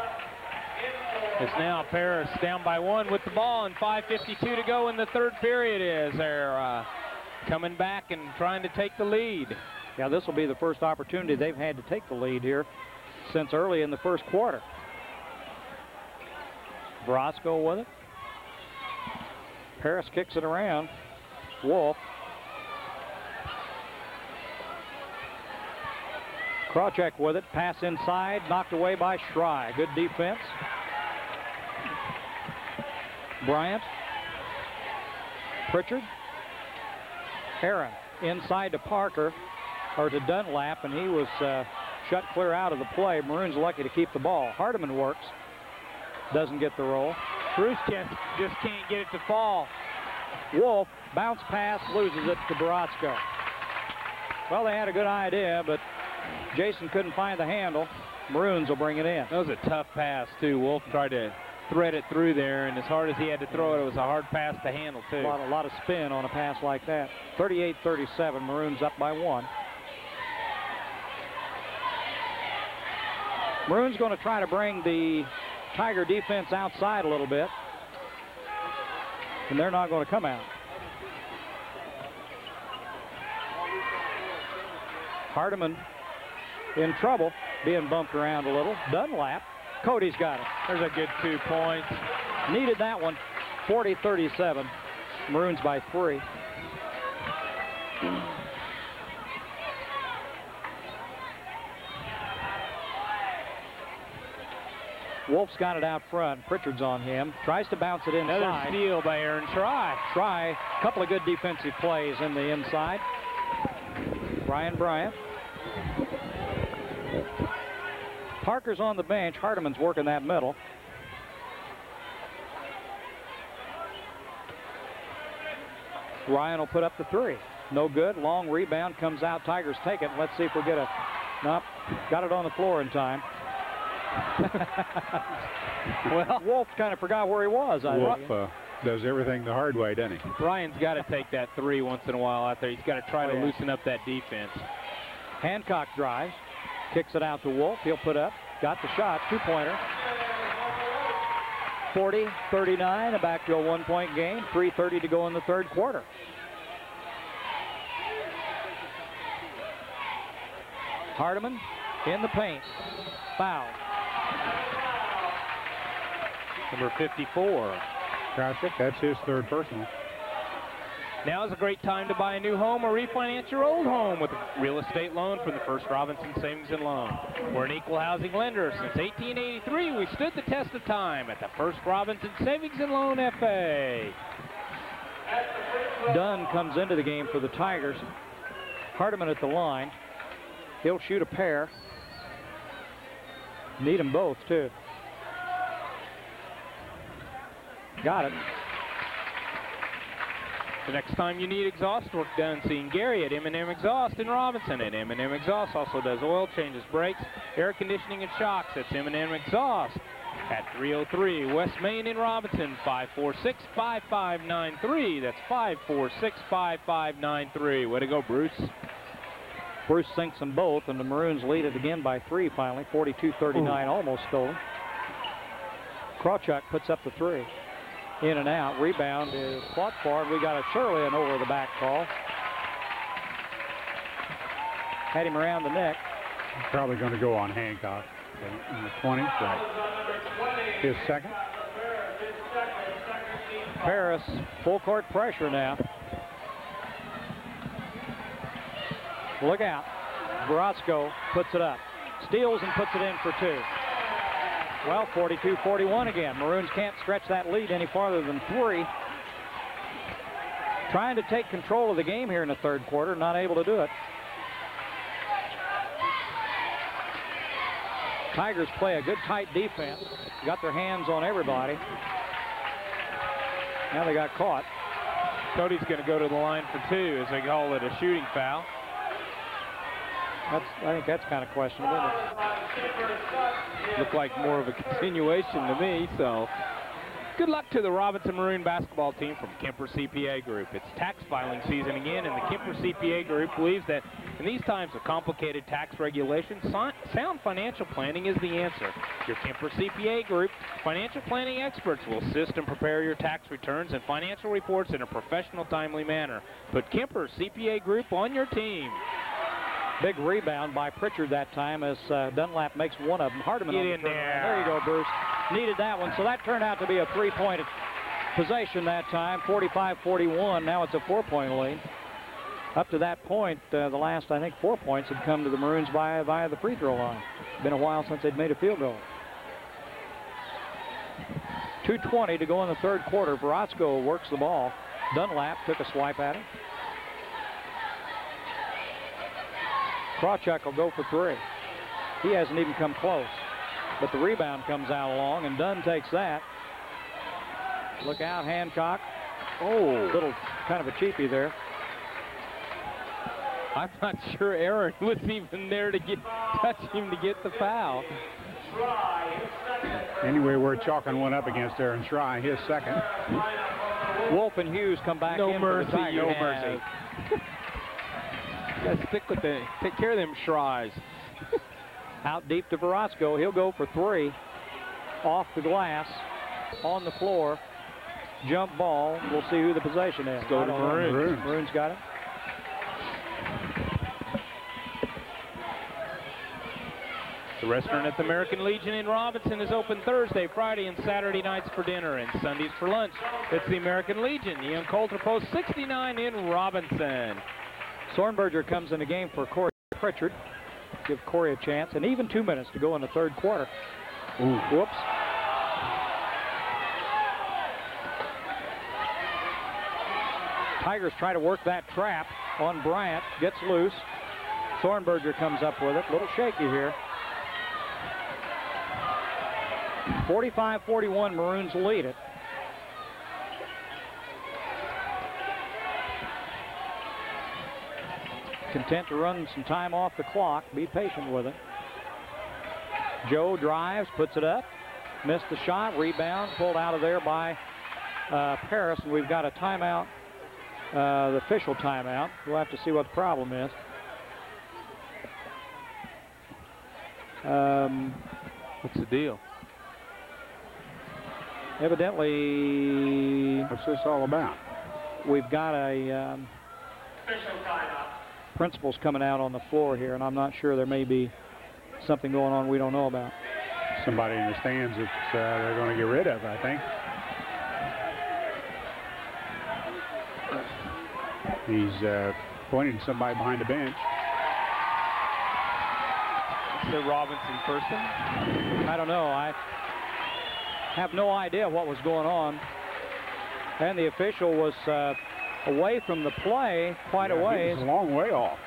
It's now Paris down by 1 with the ball, and 5:52 to go in the third period. Is they're coming back and trying to take the lead. Yeah, this will be the first opportunity they've had to take the lead here since early in the first quarter. Brosco with it. Paris kicks it around. Wolf. Krawcheck with it. Pass inside. Knocked away by Schrei. Good defense. Bryant. Pritchard. Aaron inside to Parker, or to Dunlap, and he was shut clear out of the play. Maroons lucky to keep the ball. Hardiman works. Doesn't get the roll. Bruce just can't get it to fall. Wolf, bounce pass, loses it to Baratzko. Well, they had a good idea, but Jason couldn't find the handle. Maroons will bring it in. That was a tough pass, too. Wolf tried to thread it through there, and as hard as he had to throw it, it was a hard pass to handle, too. A lot of spin on a pass like that. 38-37, Maroons up by 1. Maroons going to try to bring the Tiger defense outside a little bit, and they're not going to come out. Hardiman in trouble, being bumped around a little. Dunlap. Cody's got it. There's a good 2 points. Needed that one. 40-37. Maroons by 3. Wolf's got it out front. Pritchard's on him. Tries to bounce it inside. Another steal by Aaron Schrei. Schrei, a couple of good defensive plays in the inside. Ryan Bryant. Parker's on the bench. Hardiman's working that middle. Ryan will put up the 3. No good. Long rebound comes out. Tigers take it. Let's see if we get a... Nope. Got it on the floor in time. Well, Wolf kind of forgot where he was. Wolf does everything the hard way, doesn't he? Ryan's got to take that 3 once in a while out there. He's got to try to loosen up that defense. Hancock drives. Kicks it out to Wolf. He'll put up. Got the shot. 2-pointer. 40-39. Back to a 1-point game. 3:30 to go in the third quarter. Hardiman in the paint. Foul. Number 54. Krawcheck, that's his third personal. Now is a great time to buy a new home or refinance your old home with a real estate loan from the First Robinson Savings and Loan. We're an equal housing lender. Since 1883, we stood the test of time at the First Robinson Savings and Loan FA. Dunn comes into the game for the Tigers. Hardiman at the line. He'll shoot a pair. Need them both, too. Got it. The next time you need exhaust work done, seeing Gary at M&M Exhaust in Robinson. At M&M Exhaust also does oil changes, brakes, air conditioning, and shocks. That's M&M Exhaust at 303 West Main in Robinson, 546-5593. That's 546-5593. Way to go, Bruce. Bruce sinks them both, and the Maroons lead it again by 3 finally. 42-39, almost stolen. Krawcheck puts up the 3. In and out. Rebound is fought for, and we got surely an over-the-back call. Had him around the neck. Probably going to go on Hancock in the 20. Right. His second. Paris, full court pressure now. Look out. Baratzko puts it up. Steals and puts it in for 2. Well, 42-41 again. Maroons can't stretch that lead any farther than 3. Trying to take control of the game here in the third quarter, not able to do it. Tigers play a good tight defense. Got their hands on everybody. Now they got caught. Cody's going to go to the line for 2 as they call it a shooting foul. I think that's kind of questionable. Looked like more of a continuation to me, so good luck to the Robinson Maroon basketball team from Kemper CPA Group. It's tax filing season again, and the Kemper CPA Group believes that in these times of complicated tax regulations, sound financial planning is the answer. Your Kemper CPA Group financial planning experts will assist and prepare your tax returns and financial reports in a professional, timely manner. Put Kemper CPA Group on your team. Big rebound by Pritchard that time as Dunlap makes one of them. Hardiman Get on the in turnaround. there. There you go, Bruce. Needed that one. So that turned out to be a 3-point possession that time, 45-41. Now it's a 4-point lead. Up to that point, the last, I think, 4 points had come to the Maroons via the free throw line. Been a while since they'd made a field goal. 2:20 to go in the third quarter. Verotsko works the ball. Dunlap took a swipe at it. Krawchuk will go for 3. He hasn't even come close. But the rebound comes out along, and Dunn takes that. Look out, Hancock. Oh, little kind of a cheapie there. I'm not sure Aaron was even there to touch him to get the foul. Anyway, we're chalking one up against Aaron Schrei, his second. Wolf and Hughes come back No in mercy, for the Tigers. no mercy. Gotta stick with take care of them Schreis. Out deep to Verotsko. He'll go for 3. Off the glass, on the floor. Jump ball. We'll see who the possession is. Go to Maroons. Maroons got it. The restaurant at the American Legion in Robinson is open Thursday, Friday, and Saturday nights for dinner and Sundays for lunch. It's the American Legion, the Young Coulter Post 69 in Robinson. Sornberger comes in the game for Corey Pritchard. Give Corey a chance. And even 2 minutes to go in the third quarter. Ooh. Whoops. Tigers try to work that trap on Bryant. Gets loose. Sornberger comes up with it. A little shaky here. 45-41, Maroons lead it. Content to run some time off the clock. Be patient with it. Joe drives, puts it up. Missed the shot. Rebound pulled out of there by Paris. And we've got a timeout, the official timeout. We'll have to see what the problem is. What's the deal? Evidently, What's this all about? we've got a principal's coming out on the floor here, and I'm not sure. There may be something going on we don't know about. Somebody in the stands that they're going to get rid of, I think. He's pointing to somebody behind the bench. It's the Robinson person. I don't know. I have no idea what was going on. And the official was away from the play quite a ways. He's a long way off.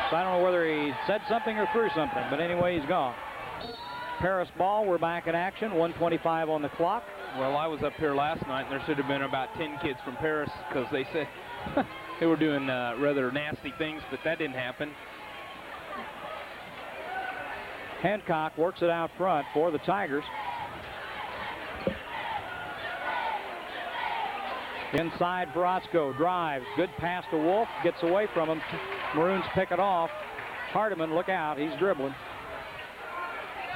So I don't know whether he said something or threw something, but anyway, he's gone. Paris ball, we're back in action, 1:25 on the clock. Well, I was up here last night, and there should have been about 10 kids from Paris because they said they were doing rather nasty things, but that didn't happen. Hancock works it out front for the Tigers. Inside, Verotsko drives. Good pass to Wolf. Gets away from him. Maroons pick it off. Hardiman, look out. He's dribbling.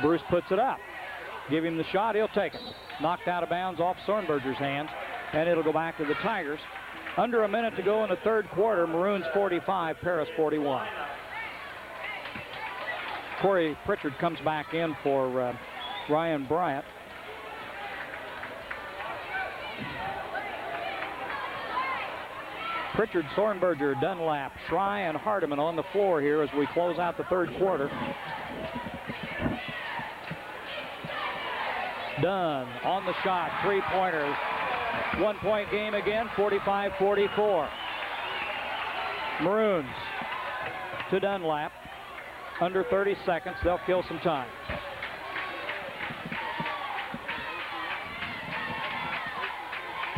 Bruce puts it up. Give him the shot. He'll take it. Knocked out of bounds off Sornberger's hands. And it'll go back to the Tigers. Under a minute to go in the third quarter. Maroons 45, Paris 41. Corey Pritchard comes back in for Ryan Bryant. Pritchard, Sornberger, Dunlap, Schrei, and Hardiman on the floor here as we close out the third quarter. Dunn on the shot, three-pointer. 1-point game again, 45-44. Maroons to Dunlap. under 30 seconds. They'll kill some time.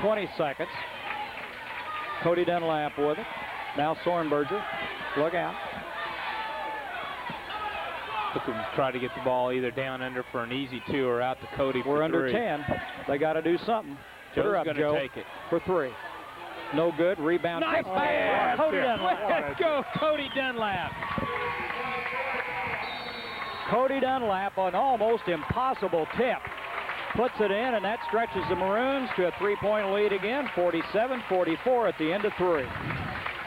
.20 seconds. Cody Dunlap with it. Now Sornberger. Look out. Look at them try to get the ball either down under for an easy 2 or out to Cody for We're under 3. 10. They got to do something. Put her Joe's up, going Joe, to take it. for 3. No good. Rebound. Nice pass. Cody Dunlap. Let's go, Cody Dunlap. Cody Dunlap, an almost impossible tip, puts it in, and that stretches the Maroons to a 3-point lead again, 47-44 at the end of 3.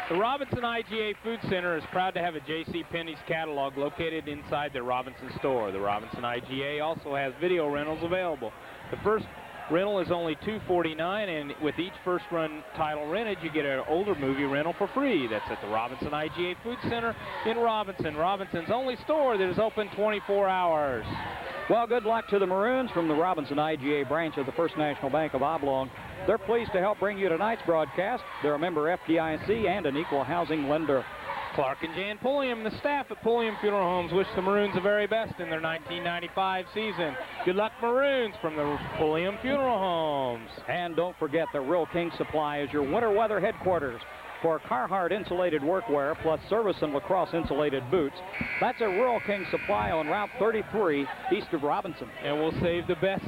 The Robinson IGA Food Center is proud to have a J.C. Penney's catalog located inside their Robinson store. The Robinson IGA also has video rentals available. The first rental is only $249, and with each first-run title rented, you get an older movie rental for free. That's at the Robinson IGA Food Center in Robinson, Robinson's only store that is open 24 hours. Well, good luck to the Maroons from the Robinson IGA branch of the First National Bank of Oblong. They're pleased to help bring you tonight's broadcast. They're a member FDIC and an equal housing lender. Clark and Jan Pulliam, the staff at Pulliam Funeral Homes, wish the Maroons the very best in their 1995 season. Good luck, Maroons, from the Pulliam Funeral Homes. And don't forget that Rural King Supply is your winter weather headquarters for Carhartt insulated workwear plus service and lacrosse insulated boots. That's at Rural King Supply on Route 33 east of Robinson. And we'll save the best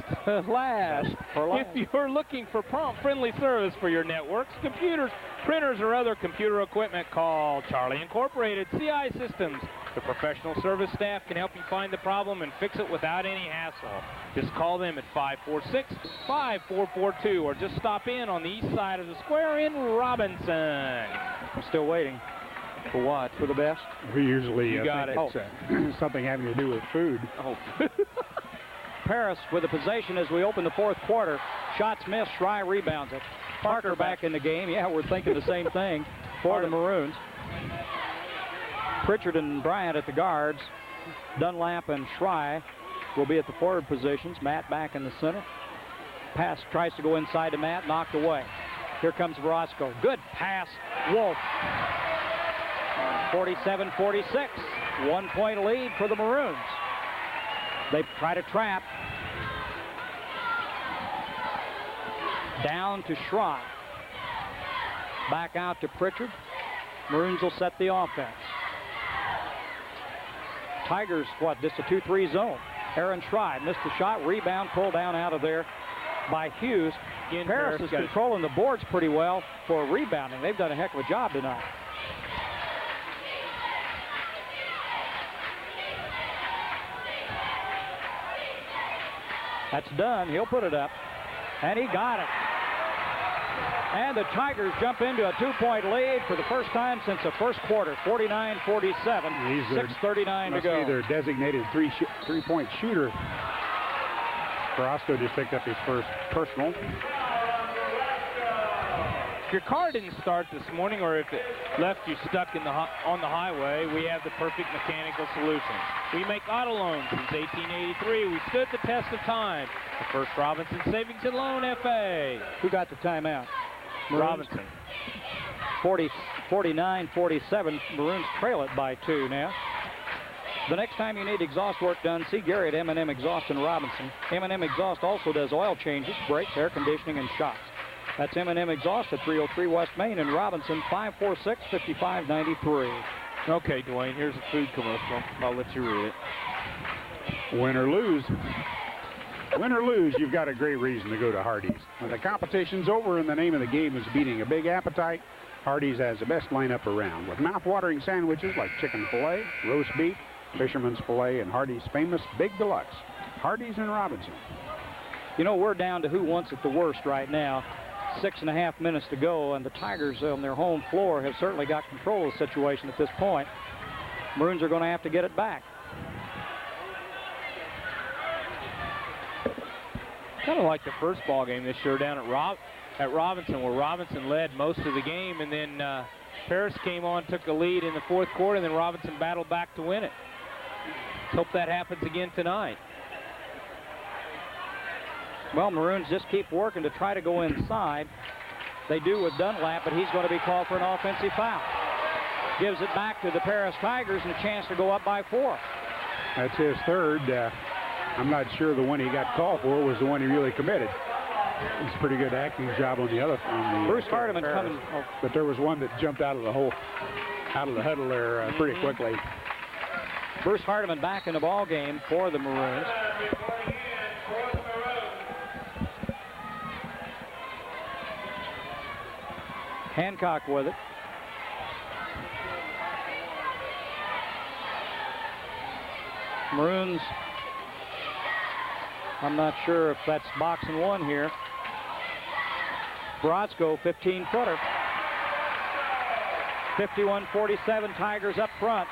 last. If you're looking for prompt, friendly service for your networks, computers, printers, or other computer equipment, call Charlie Incorporated CI Systems. The professional service staff can help you find the problem and fix it without any hassle. Just call them at 546-5442 or just stop in on the east side of the square in Robinson. I'm still waiting. For what? For the best? We usually You got think it's something having to do with food. Oh. Paris with the possession as we open the fourth quarter. Shots missed. Schrei rebounds it. Parker back in the game. Yeah, we're thinking the same thing for the Maroons. Pritchard and Bryant at the guards. Dunlap and Schrei will be at the forward positions. Matt back in the center. Pass tries to go inside to Matt, knocked away. Here comes Verosco. Good pass. Wolf. 47-46. 1-point lead for the Maroons. They try to trap. Down to Schrei. Back out to Pritchard. Maroons will set the offense. Tigers, just a 2-3 zone. Aaron Schrei missed the shot. Rebound pulled down out of there by Hughes. Paris is controlling the boards pretty well for rebounding. They've done a heck of a job tonight. That's done. He'll put it up. And he got it. And the Tigers jump into a 2-point lead for the first time since the first quarter. 49-47. 6:39 to go. Must be their designated three-point shooter. Verosco just picked up his first personal. If your car didn't start this morning, or if it left you stuck in on the highway, we have the perfect mechanical solution. We make auto loans since 1883. We stood the test of time. The First Robinson Savings and Loan FA. Who got the timeout? Robinson. 49-47. Maroons trail it by 2 now. The next time you need exhaust work done, see Gary at M&M Exhaust in Robinson. M&M Exhaust also does oil changes, brakes, air conditioning, and shocks. That's M&M Exhaust at 303 West Main in Robinson, 546-5593. Okay, Dwayne, here's a food commercial. I'll let you read it. Win or lose. Win or lose, you've got a great reason to go to Hardee's. When the competition's over and the name of the game is beating a big appetite, Hardee's has the best lineup around, with mouth-watering sandwiches like chicken filet, roast beef, fisherman's filet, and Hardee's famous Big Deluxe. Hardee's in Robinson. You know, we're down to who wants it the worst right now. 6.5 minutes to go, and the Tigers on their home floor have certainly got control of the situation at this point. Maroons are going to have to get it back. Kind of like the first ball game this year down at Robinson, where Robinson led most of the game, and then Paris came on, took a lead in the fourth quarter, and then Robinson battled back to win it. Let's hope that happens again tonight. Well, Maroons just keep working to try to go inside. They do with Dunlap, but he's going to be called for an offensive foul. gives it back to the Paris Tigers and a chance to go up by 4. That's his third. I'm not sure the one he got called for was the one he really committed. It's a pretty good acting job on the other. Bruce Hardiman coming. Oh. But there was one that jumped out of the huddle there pretty quickly. Bruce Hardiman back in the ball game for the Maroons. Hancock with it. Maroons, I'm not sure if that's box and 1 here. Brodsko, 15-footer. 51-47, Tigers up front.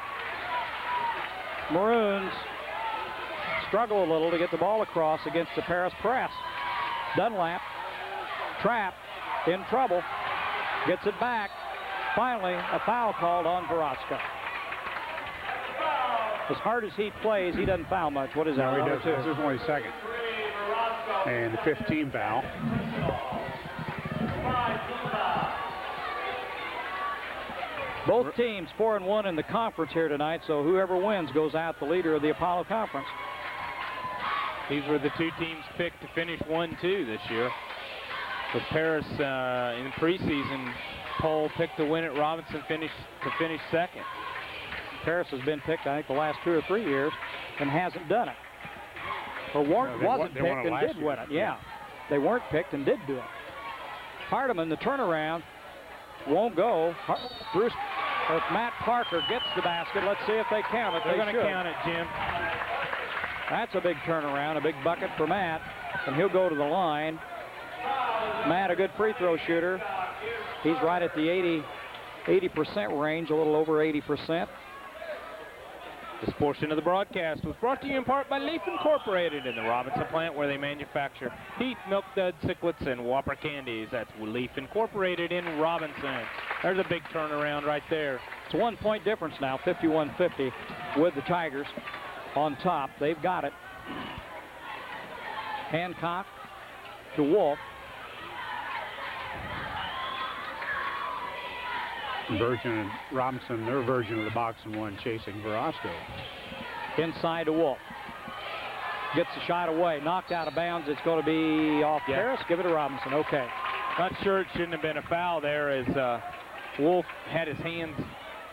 Maroons struggle a little to get the ball across against the Paris press. Dunlap, trapped, in trouble, gets it back. Finally, a foul called on Brodsko. As hard as he plays, he doesn't foul much. What is that? No, he does. This is only second. And the 15 foul. Both teams 4-1 in the conference here tonight, so whoever wins goes out the leader of the Apollo Conference. These were the two teams picked to finish 1-2 this year. With Paris in the preseason poll picked to win it, Robinson to finish second. Paris has been picked, I think, the last 2 or 3 years and hasn't done it. Or wasn't picked and did win it. Yeah, they weren't picked and did do it. Hardiman, the turnaround, won't go. Matt Parker gets the basket. Let's see if they count it. They're going to count it, Jim. That's a big turnaround, a big bucket for Matt, and he'll go to the line. Matt, a good free throw shooter. He's right at the 80% range, a little over 80%. This portion of the broadcast was brought to you in part by Leaf Incorporated in the Robinson plant, where they manufacture Heath, Milk Duds, Sicklets, and Whopper candies. That's Leaf Incorporated in Robinson. There's a big turnaround right there. It's a 1 point difference now, 51-50 with the Tigers on top. They've got it. Hancock to Wolf. Virgin and Robinson, their version of the box and 1 chasing Brodsko. Inside to Wolf. Gets the shot away. Knocked out of bounds. It's going to be off Paris. Give it to Robinson. Okay. Not sure it shouldn't have been a foul there, as Wolf had his hands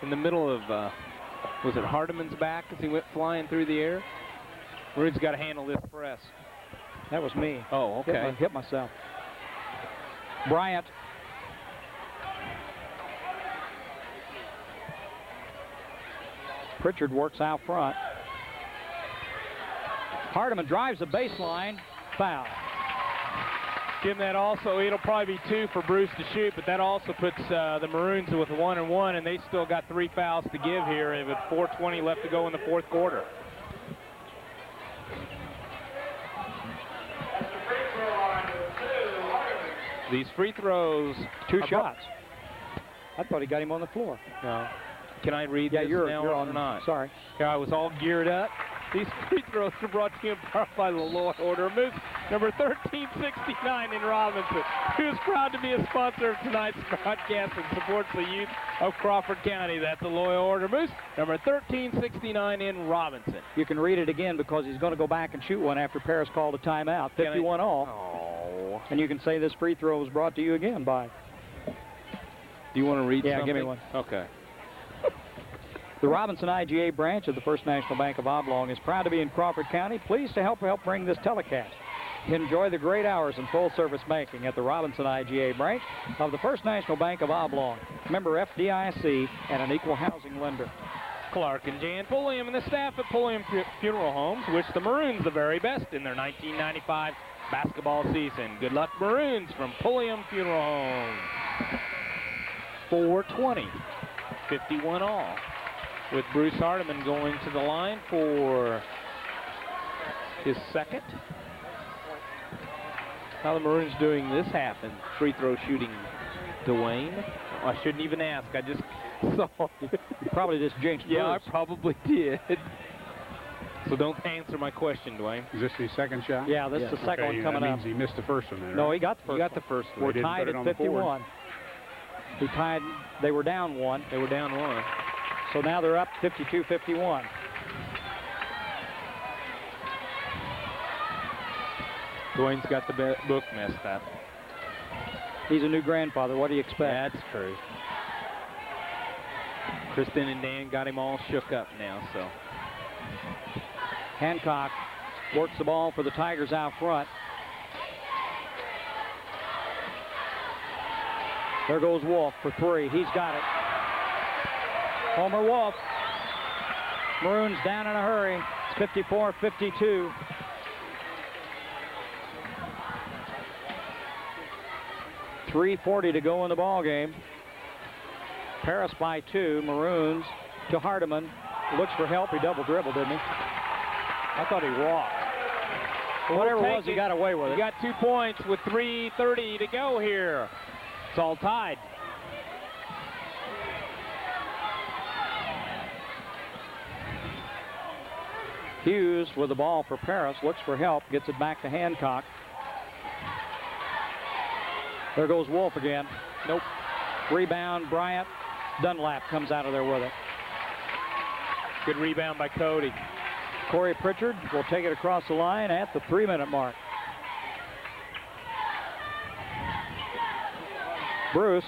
in the middle of, was it Hardiman's back as he went flying through the air? Maroon's got to handle this press. That was me. Oh, okay. Hit myself. Bryant. Pritchard works out front. Hardiman drives the baseline. Foul. Jim, that also, it'll probably be 2 for Bruce to shoot, but that also puts the Maroons with 1-1, and they still got 3 fouls to give here with 4:20 left to go in the 4th quarter. These free throws. 2 shots. I thought he got him on the floor. No. Can I read this now you're on or not? Sorry. Yeah, I was all geared up. These free throws are brought to you in part by the Loy Order Moose, number 1369 in Robinson, who is proud to be a sponsor of tonight's broadcast and supports the youth of Crawford County. That's the Loy Order Moose, number 1369 in Robinson. You can read it again because he's going to go back and shoot one after Paris called a timeout. 51 all. Oh. And you can say this free throw was brought to you again by. Do you want to read something? Yeah, give me one. Okay. The Robinson IGA branch of the First National Bank of Oblong is proud to be in Crawford County, pleased to help bring this telecast. Enjoy the great hours in full-service banking at the Robinson IGA branch of the First National Bank of Oblong. Member FDIC and an equal housing lender. Clark and Jan Pulliam and the staff at Pulliam Funeral Homes wish the Maroons the very best in their 1995 basketball season. Good luck, Maroons, from Pulliam Funeral Homes. 4:20, 51 all. With Bruce Hardiman going to the line for his second. How the Maroons doing this half in free throw shooting, Dwayne? I shouldn't even ask. I just saw. You probably just jinxed Yeah, Bruce. I probably did. So don't answer my question, Dwayne. Is this the second shot? Yeah, this is the second one coming that up. means he missed the first one there. No, he got the first. You got the first one. We're tied at 51. He tied. They were down 1. They were down 1. So now they're up 52-51. Dwayne's got the book messed up. He's a new grandfather. What do you expect? That's true. Kristen and Dan got him all shook up now, so. Hancock works the ball for the Tigers out front. There goes Wolf for three. He's got it. Homer Wolf. Maroons down in a hurry. It's 54-52. .340 to go in the ball game. Paris by 2. Maroons to Hardiman. Looks for help. He double dribbled, didn't he? I thought he walked. Well, whatever it was, he got away with it. He got 2 points with 3:30 to go here. It's all tied. Hughes with the ball for Paris. Looks for help. Gets it back to Hancock. There goes Wolf again. Nope. Rebound, Bryant. Dunlap comes out of there with it. Good rebound by Cody. Corey Pritchard will take it across the line at the 3-minute mark. Bruce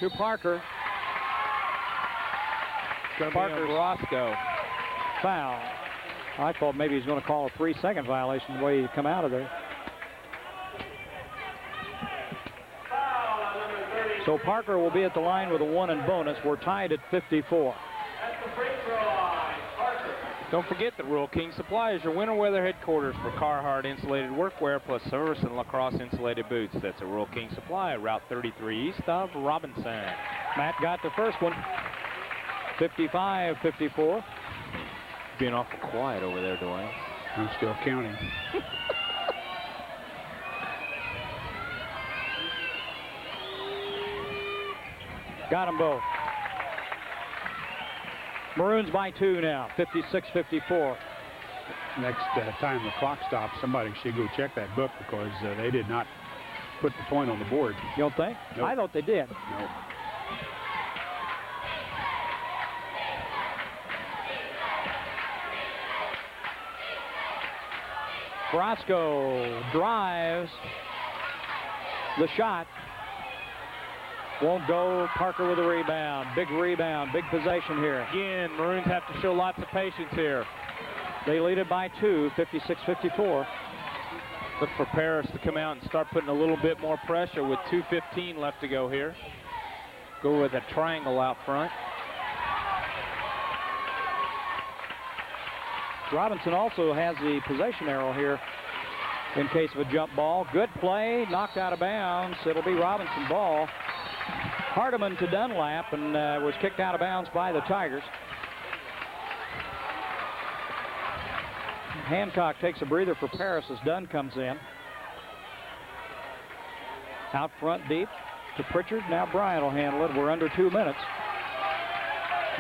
to Parker. Parker Roscoe. Foul. I thought maybe he's going to call a 3-second violation the way he come out of there. So Parker will be at the line with a 1 and bonus. We're tied at 54. Don't forget that Rural King Supply is your winter weather headquarters for Carhartt insulated workwear plus service and lacrosse insulated boots. That's at Rural King Supply, Route 33 east of Robinson. Matt got the first one. 55-54. Being awful quiet over there, Dwayne. I'm still counting. Got them both. Maroons by 2 now, 56-54. Next time the clock stops, somebody should go check that book because they did not put the point on the board. You don't think? Nope. I thought they did. No. Brosco drives. The shot won't go. Parker with a rebound. Big rebound. Big possession here. Again, Maroons have to show lots of patience here. They lead it by 2, 56-54. Look for Paris to come out and start putting a little bit more pressure with 2:15 left to go here. Go with a triangle out front. Robinson also has the possession arrow here in case of a jump ball. Good play, knocked out of bounds. It'll be Robinson ball. Hardiman to Dunlap and was kicked out of bounds by the Tigers. Hancock takes a breather for Paris as Dunn comes in. Out front deep to Pritchard. Now Bryant will handle it. We're under 2 minutes.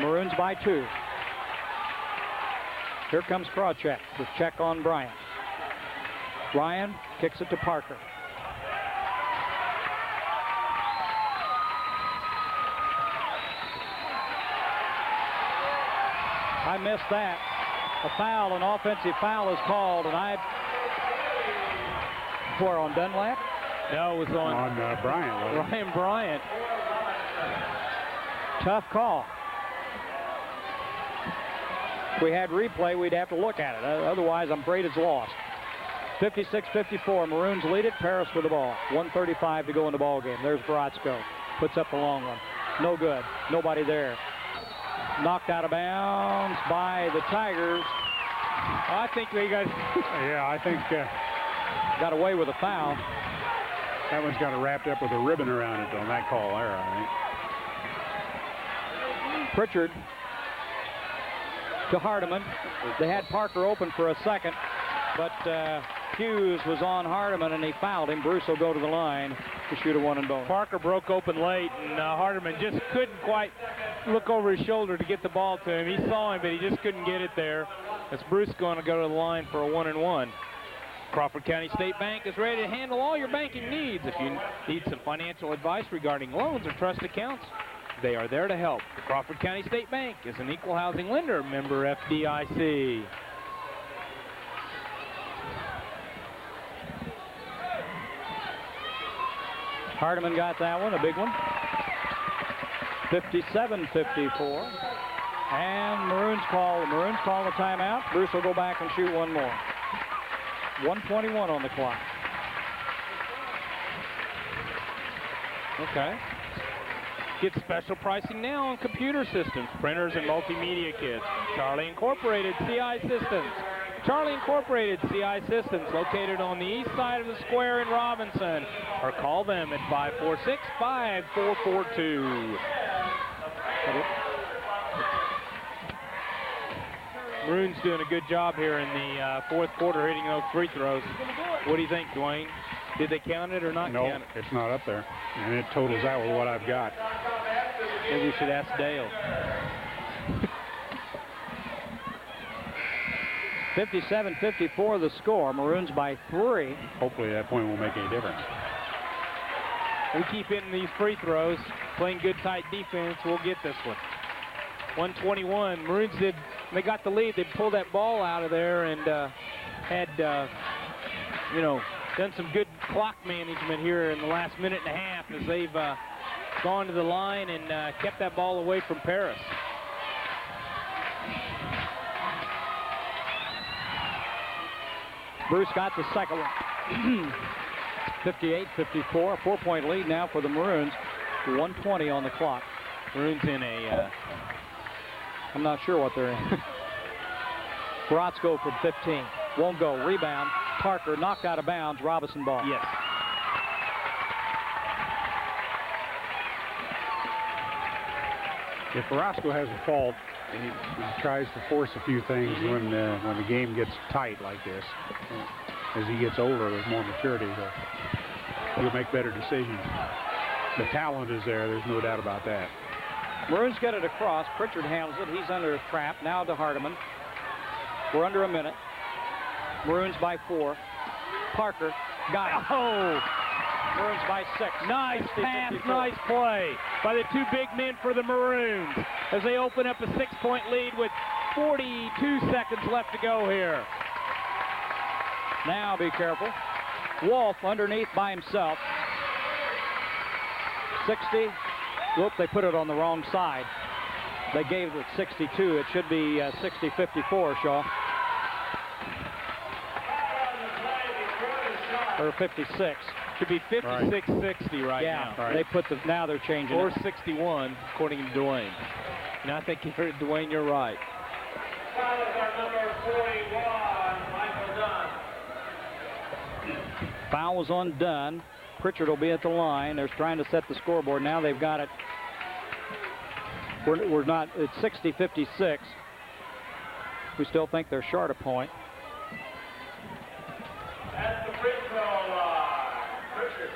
Maroons by 2. Here comes Krawcheck with check on Bryant. Ryan kicks it to Parker. I missed that. A foul, an offensive foul is called, and on Dunlap? No, it was on Bryant. Ryan Bryant. Tough call. If we had replay, we'd have to look at it. Otherwise, I'm afraid it's lost. 56-54. Maroons lead it. Paris with the ball. 1:35 to go in the ball game. There's Bratsko. Puts up the long one. No good. Nobody there. Knocked out of bounds by the Tigers. I think they got... Yeah, I think got away with a foul. that one's got it wrapped up with a ribbon around it on that call there, I think. Pritchard to Hardiman. They had Parker open for a second, but Hughes was on Hardiman and he fouled him. Bruce will go to the line to shoot a 1 and bonus. Parker broke open late, and Hardiman just couldn't quite look over his shoulder to get the ball to him. He saw him, but he just couldn't get it there. That's Bruce going to go to the line for a 1 and 1. Crawford County State Bank is ready to handle all your banking needs. If you need some financial advice regarding loans or trust accounts, They are there to help. The Crawford County State Bank is an equal housing lender, member FDIC. Hardiman got that one, a big one. 57-54. And Maroons call the timeout. Bruce will go back and shoot one more. 1:21 on the clock. Okay. Get special pricing now on computer systems, printers, and multimedia kits. Charlie Incorporated CI Systems. Charlie Incorporated CI Systems, located on the east side of the square in Robinson. Or call them at 546-5442. Maroons doing a good job here in the fourth quarter, hitting those free throws. What do you think, Dwayne? Did they count it or not No, count it? it's not up there. And it totals out with what I've got. Maybe we should ask Dale. 57-54 the score. Maroons by 3. Hopefully that point won't make any difference. We keep hitting these free throws, playing good tight defense, we'll get this one. 121. Maroons did, they got the lead, they pulled that ball out of there and had, you know, done some good clock management here in the last minute and a half as they've gone to the line and kept that ball away from Paris. Bruce got the second one. 58-54, a 4-point lead now for the Maroons. 1:20 on the clock. Maroons in a, I'm not sure what they're in. Bratsko from 15. Won't go. Rebound. Parker knocked out of bounds. Robinson ball. yes. If Orozco has a fault, he tries to force a few things when the game gets tight like this. As he gets older with more maturity, he'll make better decisions. The talent is there, there's no doubt about that. Maroons get it across. Pritchard handles it. He's under a trap. Now to Hardiman. We're under a minute. Maroons by 4. Parker got it. Oh! Maroons by 6. Nice 60, pass, 54. nice play by the two big men for the Maroons as they open up a 6-point lead with 42 seconds left to go here. Now be careful. Wolf underneath by himself. 60. Look, they put it on the wrong side. They gave it 62. It should be 60-54, Shaw. Or 56. Should be 56-60 right Yeah, now. they put the, now they're changing Or it. 61, according to Dwayne. And I think, Dwayne, you're right. Foul was on Dunn. Pritchard will be at the line. They're trying to set the scoreboard. Now they've got it. We're not, it's 60-56. We still think they're short a point. That's the free throw line. Pritchard.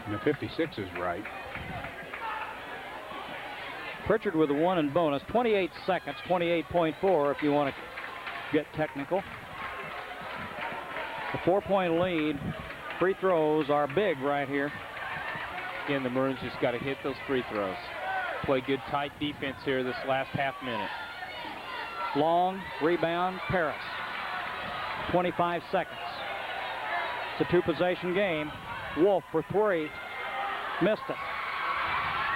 And the 56 is right. Pritchard with a 1 in bonus. 28 seconds, 28.4 if you want to get technical. A 4-point lead. Free throws are big right here. Again, the Maroons just got to hit those free throws. Play good tight defense here this last half minute. Long rebound, Paris. 25 seconds. It's a 2-possession game. Wolf for 3. Missed it.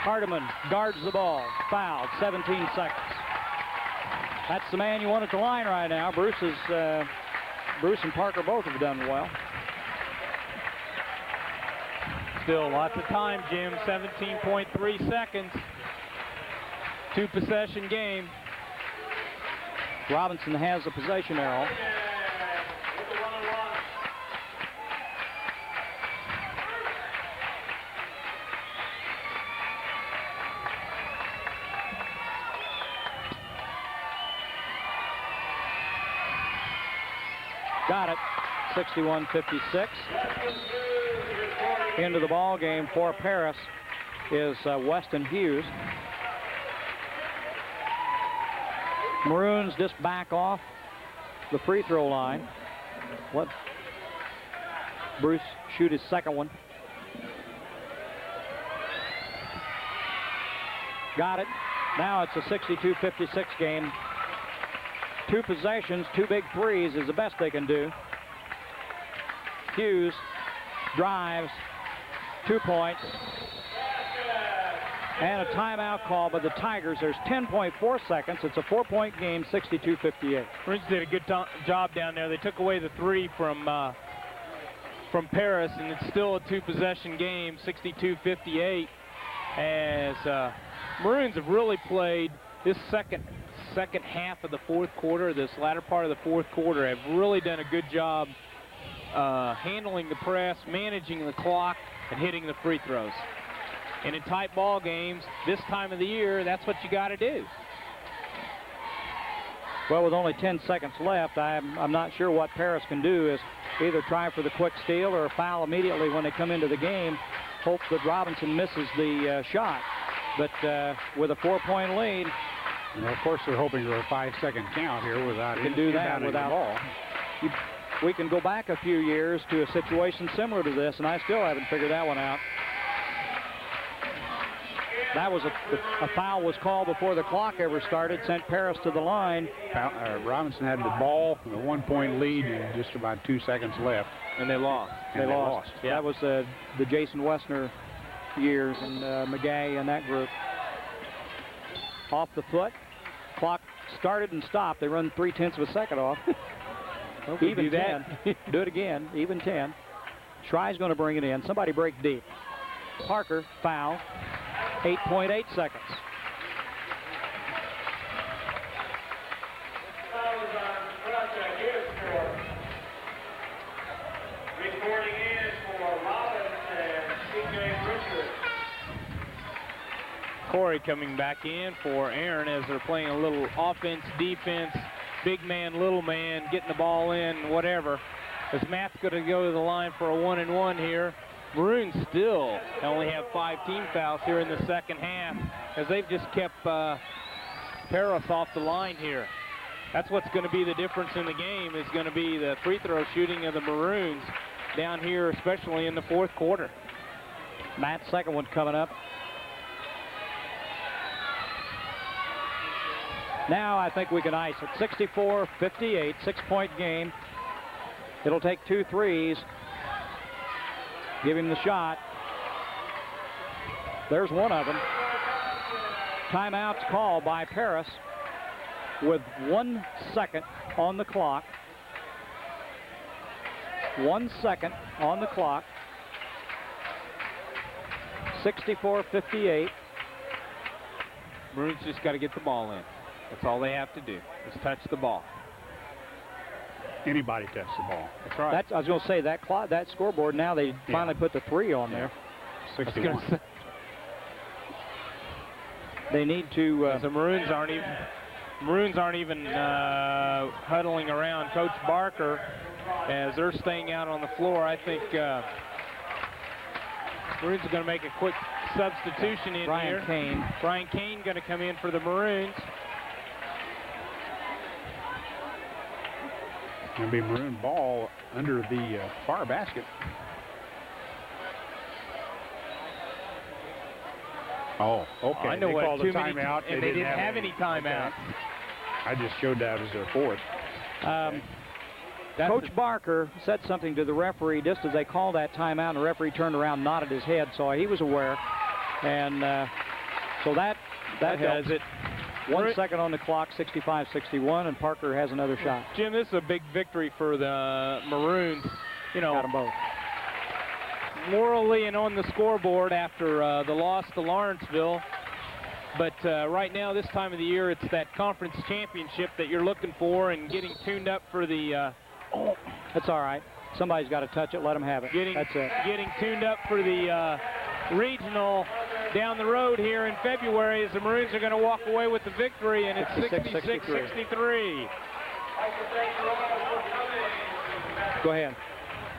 Hardiman guards the ball. Fouled. 17 seconds. That's the man you want at the line right now. Bruce and Parker both have done well. Still lots of time, Jim. 17.3 seconds. 2-possession game. Robinson has a possession arrow. Got it. 61-56. Into the ball game for Paris is Weston Hughes. Maroons just back off the free throw line. Let Bruce shoot his second one. Got it. Now it's a 62-56 game. 2 possessions, 2 big threes is the best they can do. Hughes drives, 2 points, and a timeout call by the Tigers. There's 10.4 seconds. It's a 4-point game, 62-58. Maroons did a good job down there. They took away the 3 from Paris, and it's still a 2-possession game, 62-58, as Maroons have really played this second half of the fourth quarter, this latter part of the fourth quarter, have really done a good job handling the press, managing the clock, and hitting the free throws. And in tight ball games, this time of the year, that's what you got to do. Well, with only 10 seconds left, I'm not sure what Paris can do, is either try for the quick steal or a foul immediately when they come into the game. Hope that Robinson misses the shot. But with a 4-point lead, and of course, they're hoping for a 5-second count here without can do that inbounding without the ball. We can go back a few years to a situation similar to this, and I still haven't figured that one out. That was a foul was called before the clock ever started, sent Paris to the line. Robinson had the ball, the 1-point lead, and just about 2 seconds left. And they lost. They lost. Yeah. That was the Jason Wessner years and McGay and that group. Off the foot. Clock started and stopped. They run 0.3 of a second off. Even 10. Do it again. Even 10. Schrey's going to bring it in. Somebody break deep. Parker, foul. 8.8 seconds. Reporting in for Robinson, C.J. Richards. Corey coming back in for Aaron as they're playing a little offense, defense, big man, little man, getting the ball in, whatever. As Matt's going to go to the line for a 1-and-1 here. Maroons still only have 5 team fouls here in the second half, as they've just kept Paris off the line here. That's what's going to be the difference in the game, is going to be the free throw shooting of the Maroons down here, especially in the fourth quarter. Matt's second one coming up. Now I think we can ice it. 64-58, 6-point game. It'll take 2 threes. Give him the shot. There's one of them. Timeout's called by Paris with 1 second on the clock. 1 second on the clock. 64-58. Maroons just got to get the ball in. That's all they have to do, is touch the ball. Anybody touch the ball. That's right. I was going to say, that scoreboard, now they finally put the 3 on there. 61. They need to... the Maroons aren't even huddling around Coach Barker as they're staying out on the floor. I think Maroons are going to make a quick substitution in here. Brian Kane going to come in for the Maroons. Going to be Maroon ball under the far basket. Oh, okay. I know they what, called a timeout. And they didn't have any timeouts. Okay. I just showed that as their fourth. Coach Barker said something to the referee just as they called that timeout, and the referee turned around, nodded his head, so he was aware. And so that does it. 1 second on the clock, 65-61, and Parker has another shot. Jim, this is a big victory for the Maroons. You know, got them both. Morally and on the scoreboard after the loss to Lawrenceville. But right now, this time of the year, it's that conference championship that you're looking for and getting tuned up for the... That's all right. Somebody's got to touch it. Let them have it. That's it. Getting tuned up for the regional down the road here in February, as the Maroons are going to walk away with the victory, and it's 66-63. Go ahead.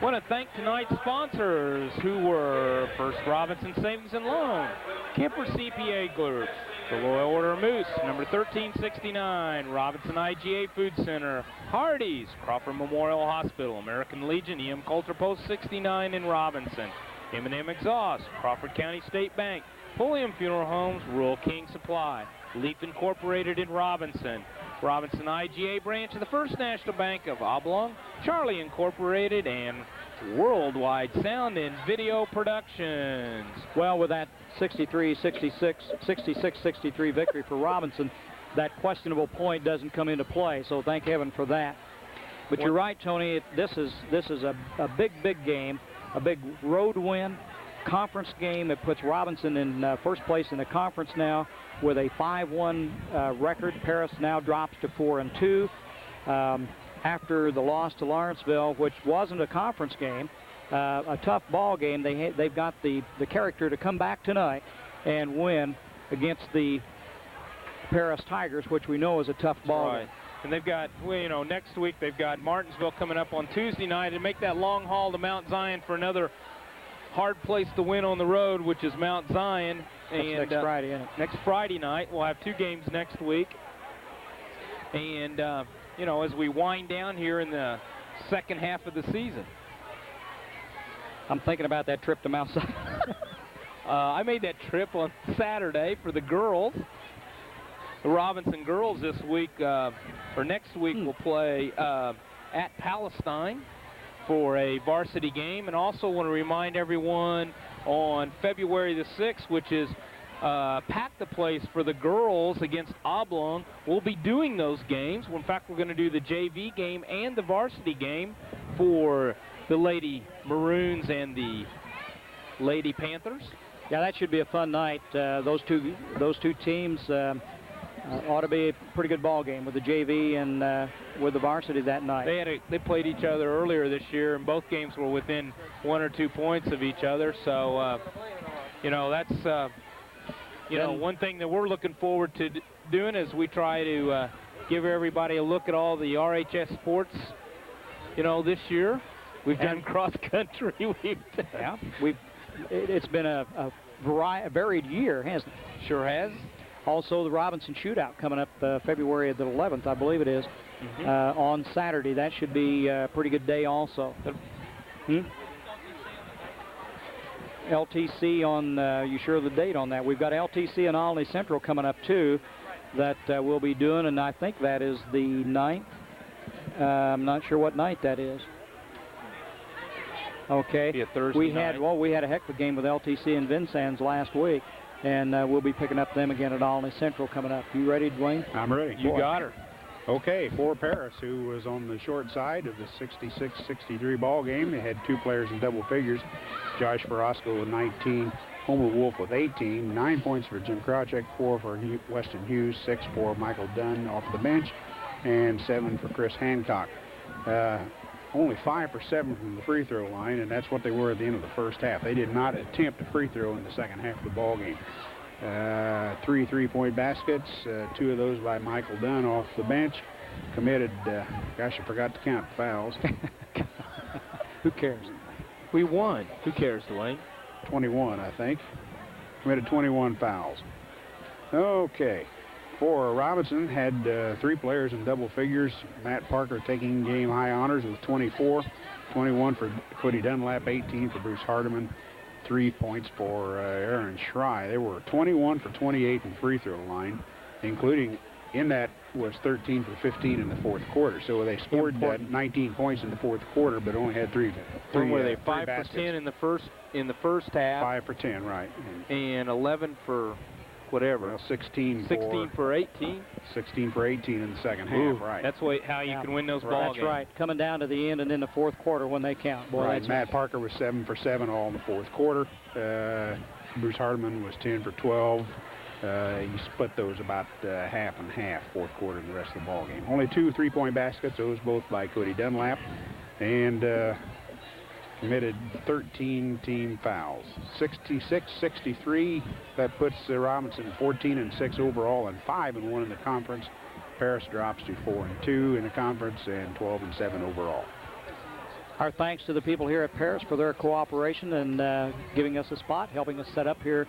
Want to thank tonight's sponsors, who were First Robinson Savings and Loan, Kemper CPA Group, the Loyal Order of Moose, number 1369, Robinson IGA Food Center, Hardee's, Crawford Memorial Hospital, American Legion, EM Coulter Post 69 in Robinson, M&M Exhaust, Crawford County State Bank, Pulliam Funeral Homes, Rural King Supply, Leaf Incorporated in Robinson, Robinson IGA branch of the First National Bank of Oblong, Charlie Incorporated, and Worldwide Sound and Video Productions. Well, with that 66-63 victory for Robinson, that questionable point doesn't come into play, so thank heaven for that. But you're right, Tony, this is a big game, a big road win, conference game that puts Robinson in first place in the conference now with a 5-1 record. Paris now drops to 4-2 after the loss to Lawrenceville, which wasn't a conference game, a tough ball game. They've got the character to come back tonight and win against the Paris Tigers, which we know is a tough ball game. And they've got, well, you know, next week they've got Martinsville coming up on Tuesday night and make that long haul to Mount Zion for another hard place to win on the road, which is Mount Zion. That's and next Friday, isn't it? Next Friday night. We'll have 2 games next week. And, you know, as we wind down here in the second half of the season. I'm thinking about that trip to Mount Zion. I made that trip on Saturday for the girls. The Robinson girls this week, or next week, will play at Palestine for a varsity game. And also want to remind everyone on February the 6th, which is Pack the Place for the girls against Oblong. We'll be doing those games. In fact, we're going to do the JV game and the varsity game for the Lady Maroons and the Lady Panthers. Yeah, that should be a fun night. Those two teams ought to be a pretty good ball game with the JV and with the varsity that night. They played each other earlier this year, and both games were within 1 or 2 points of each other. So, you know, that's you know, one thing that we're looking forward to doing is we try to give everybody a look at all the RHS sports. You know, this year we've done cross country. It's been a varied year, hasn't it? Sure has. Also, the Robinson Shootout coming up February the 11th, I believe it is, on Saturday. That should be a pretty good day also. LTC on, you sure of the date on that? We've got LTC and Olney Central coming up too that we'll be doing, and I think that is the 9th. I'm not sure what night that is. Okay. Be a Thursday we night. had a heck of a game with LTC and Vincennes last week, and we'll be picking up them again at Olney Central coming up. You ready, Dwayne? I'm ready. You got her. Okay, for Paris, who was on the short side of the 66-63 ball game. They had 2 players in double figures. Josh Verosco with 19, Homer Wolf with 18, 9 points for Jim Krawczyk, 4 for Weston Hughes, 6 for Michael Dunn off the bench, and 7 for Chris Hancock. Only 5 for 7 from the free throw line, and that's what they were at the end of the first half. They did not attempt a free throw in the second half of the ball game. 3 3-point baskets, 2 of those by Michael Dunn off the bench. Committed, gosh, I forgot to count fouls. Who cares? We won. Who cares, Dwayne? 21, I think. Committed 21 fouls. Okay. For Robinson, had 3 players in double figures. Matt Parker taking game high honors with 24. 21 for Cody Dunlap, 18 for Bruce Hardiman. 3 points for Aaron Schrei. They were 21 for 28 in free throw line, including in that was 13 for 15 in the fourth quarter. So they scored 19 points in the fourth quarter, but only had 3 were they 5 baskets. for 10 in the first half? 5 for 10, right? And 11 for whatever. Well, 16 for 18. 16 for 18 in the second half, right? That's how you can win those ball That's games. right. Coming down to the end and in the fourth quarter when they count. Boy, Right. Matt Parker was 7 for 7 all in the fourth quarter. Bruce Hardiman was 10 for 12. He split those about half and half, fourth quarter and the rest of the ball game. Only 2 3-point baskets, those both by Cody Dunlap, and committed 13 team fouls. 66-63, that puts Robinson 14-6 overall and 5-1 in the conference. Paris drops to 4-2 in the conference and 12-7 overall. Our thanks to the people here at Paris for their cooperation and giving us a spot, helping us set up here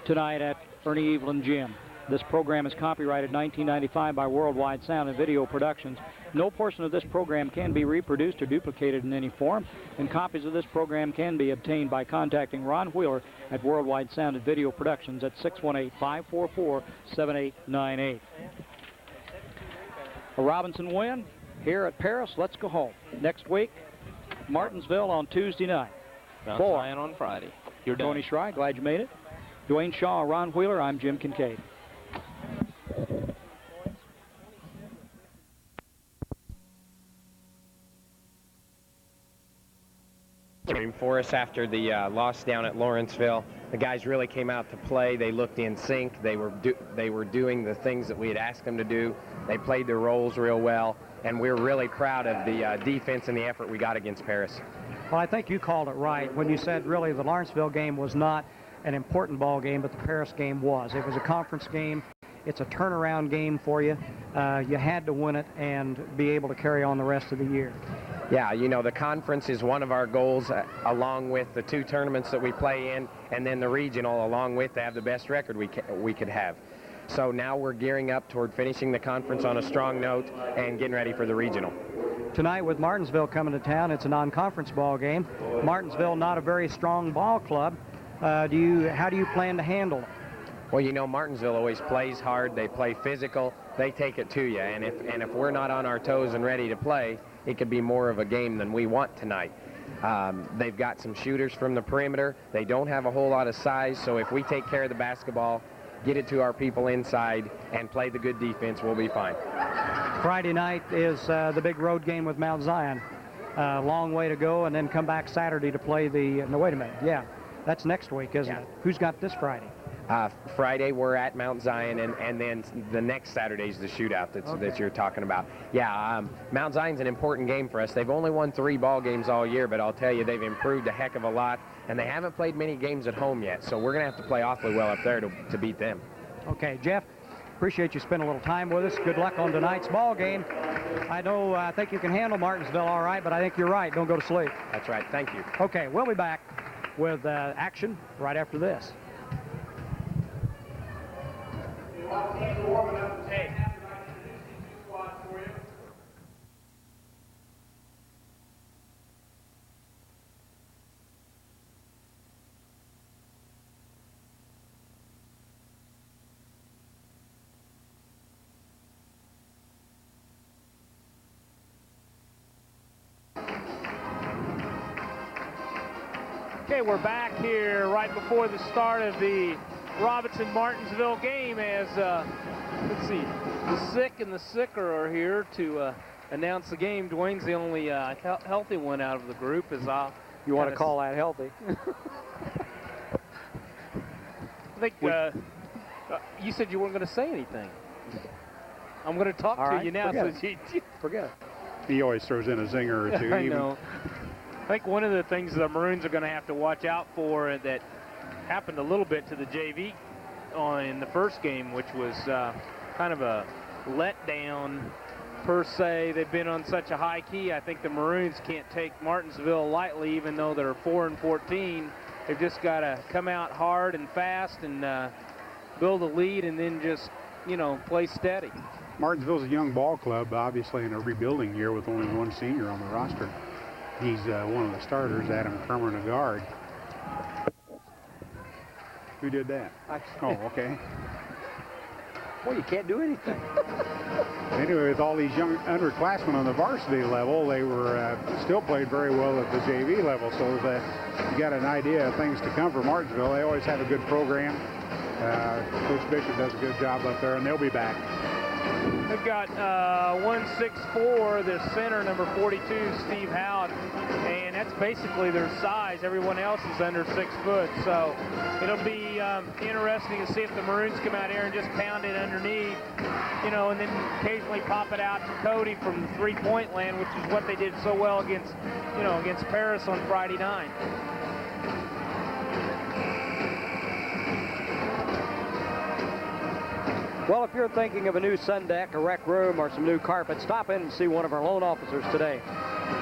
tonight at Ernie Evelyn Gym. This program is copyrighted 1995 by Worldwide Sound and Video Productions. No portion of this program can be reproduced or duplicated in any form, and copies of this program can be obtained by contacting Ron Wheeler at Worldwide Sound and Video Productions at 618-544-7898. A Robinson win here at Paris. Let's go home. Next week, Martinsville on Tuesday night. Mount Zion on Friday. You're done. Tony Schrei, glad you made it. Dwayne Shaw, Ron Wheeler, I'm Jim Kincaid. For us after the loss down at Lawrenceville, the guys really came out to play. They looked in sync. They were doing the things that we had asked them to do. They played their roles real well, and we're really proud of the defense and the effort we got against Paris. Well, I think you called it right when you said really the Lawrenceville game was not an important ball game, but the Paris game was. It was a conference game. It's a turnaround game for you. You had to win it and be able to carry on the rest of the year. Yeah, you know, the conference is one of our goals, along with the 2 tournaments that we play in, and then the regional, along with to have the best record we could have. So now we're gearing up toward finishing the conference on a strong note and getting ready for the regional. Tonight with Martinsville coming to town, it's a non-conference ball game. Martinsville not a very strong ball club. How do you plan to handle them? Well, you know, Martinsville always plays hard. They play physical. They take it to you. And if we're not on our toes and ready to play, it could be more of a game than we want tonight. They've got some shooters from the perimeter. They don't have a whole lot of size, so if we take care of the basketball, get it to our people inside, and play the good defense, we'll be fine. Friday night is the big road game with Mount Zion. Long way to go, and then come back Saturday to play no, wait a minute. Yeah, that's next week, isn't it? Who's got this Friday? Friday we're at Mount Zion, and then the next Saturday's the shootout that you're talking about. Yeah, Mount Zion's an important game for us. They've only won 3 ball games all year, but I'll tell you, they've improved a heck of a lot, and they haven't played many games at home yet, so we're going to have to play awfully well up there to beat them. Okay, Jeff, appreciate you spending a little time with us. Good luck on tonight's ball game. I think you can handle Martinsville all right, but I think you're right. Don't go to sleep. That's right. Thank you. Okay, we'll be back with action right after this. Okay, we're back here right before the start of the Robinson-Martinsville game as, let's see, the sick and the sicker are here to announce the game. Dwayne's the only healthy one out of the group. You want to call that healthy? I think you said you weren't going to say anything. I'm going to talk to you now. Forget it. He always throws in a zinger or two. I know. I think one of the things the Maroons are going to have to watch out for that happened a little bit to the JV in the first game, which was kind of a letdown per se. They've been on such a high key. I think the Maroons can't take Martinsville lightly, even though they're 4-14. They've just got to come out hard and fast and build a lead and then just, you know, play steady. Martinsville's a young ball club, obviously in a rebuilding year with only 1 senior on the roster. He's one of the starters, Adam Kermer, a guard. Who did that? Oh, okay. Well, you can't do anything. Anyway, with all these young underclassmen on the varsity level, they were still played very well at the JV level, so that you got an idea of things to come for Martinsville. They always have a good program. Coach Bishop does a good job up there, and they'll be back. They've got 164, the center, number 42, Steve Howard, and that's basically their size. Everyone else is under 6 foot, so it'll be interesting to see if the Maroons come out here and just pound it underneath, you know, and then occasionally pop it out to Cody from the three-point land, which is what they did so well against, you know, against Paris on Friday night. Well, if you're thinking of a new sun deck, a rec room, or some new carpet, stop in and see one of our loan officers today.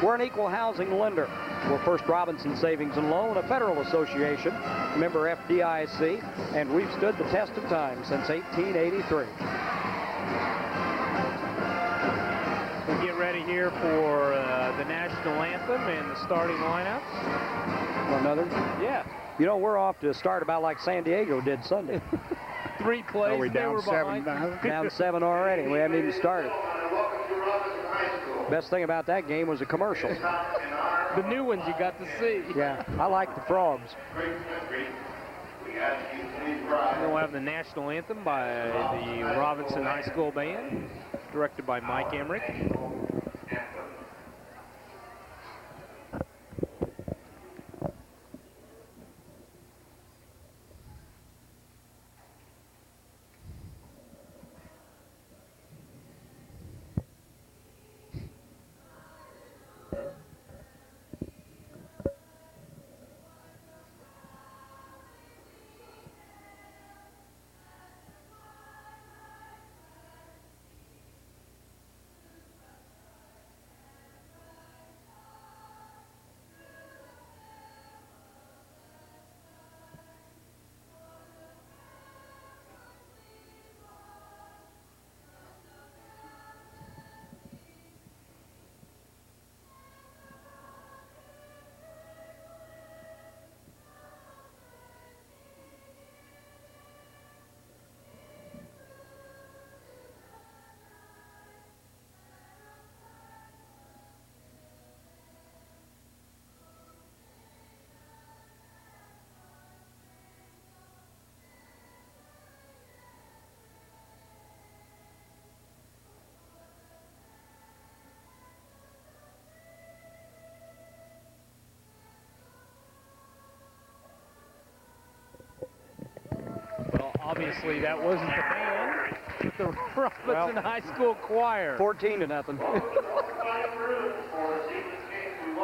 We're an equal housing lender. We're First Robinson Savings and Loan, a federal association, member FDIC, and we've stood the test of time since 1883. We'll get ready here for the national anthem and the starting lineups. Another? Yeah. You know, we're off to start about like San Diego did Sunday. 3 plays. Are we they down were 7 behind. now? Down 7 already. We haven't even started. Best thing about that game was the commercials. The new ones you got to see. Yeah, I like the frogs. Then we'll have the national anthem by the Robinson High School Band, directed by Mike Emmerich. Obviously, that wasn't the band, but the Robinson High School Choir. 14-0.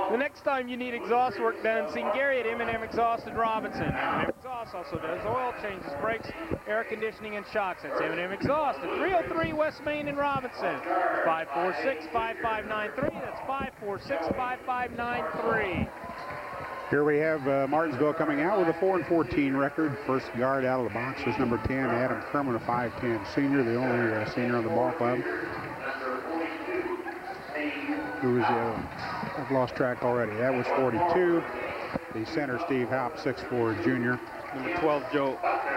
The next time you need exhaust work done, see Gary at M&M Exhaust in Robinson. M&M Exhaust also does oil changes, brakes, air conditioning, and shocks. That's M&M Exhaust at 303 West Main in Robinson. 546-5593. That's 546-5593. Here we have Martinsville coming out with a 4-14 record. First guard out of the box is number 10, Adam Kerman, a 5'10 senior, the only senior on the ball club. Who was the other? I've lost track already. That was 42. The center, Steve Haupt, 6'4 junior. Number 12,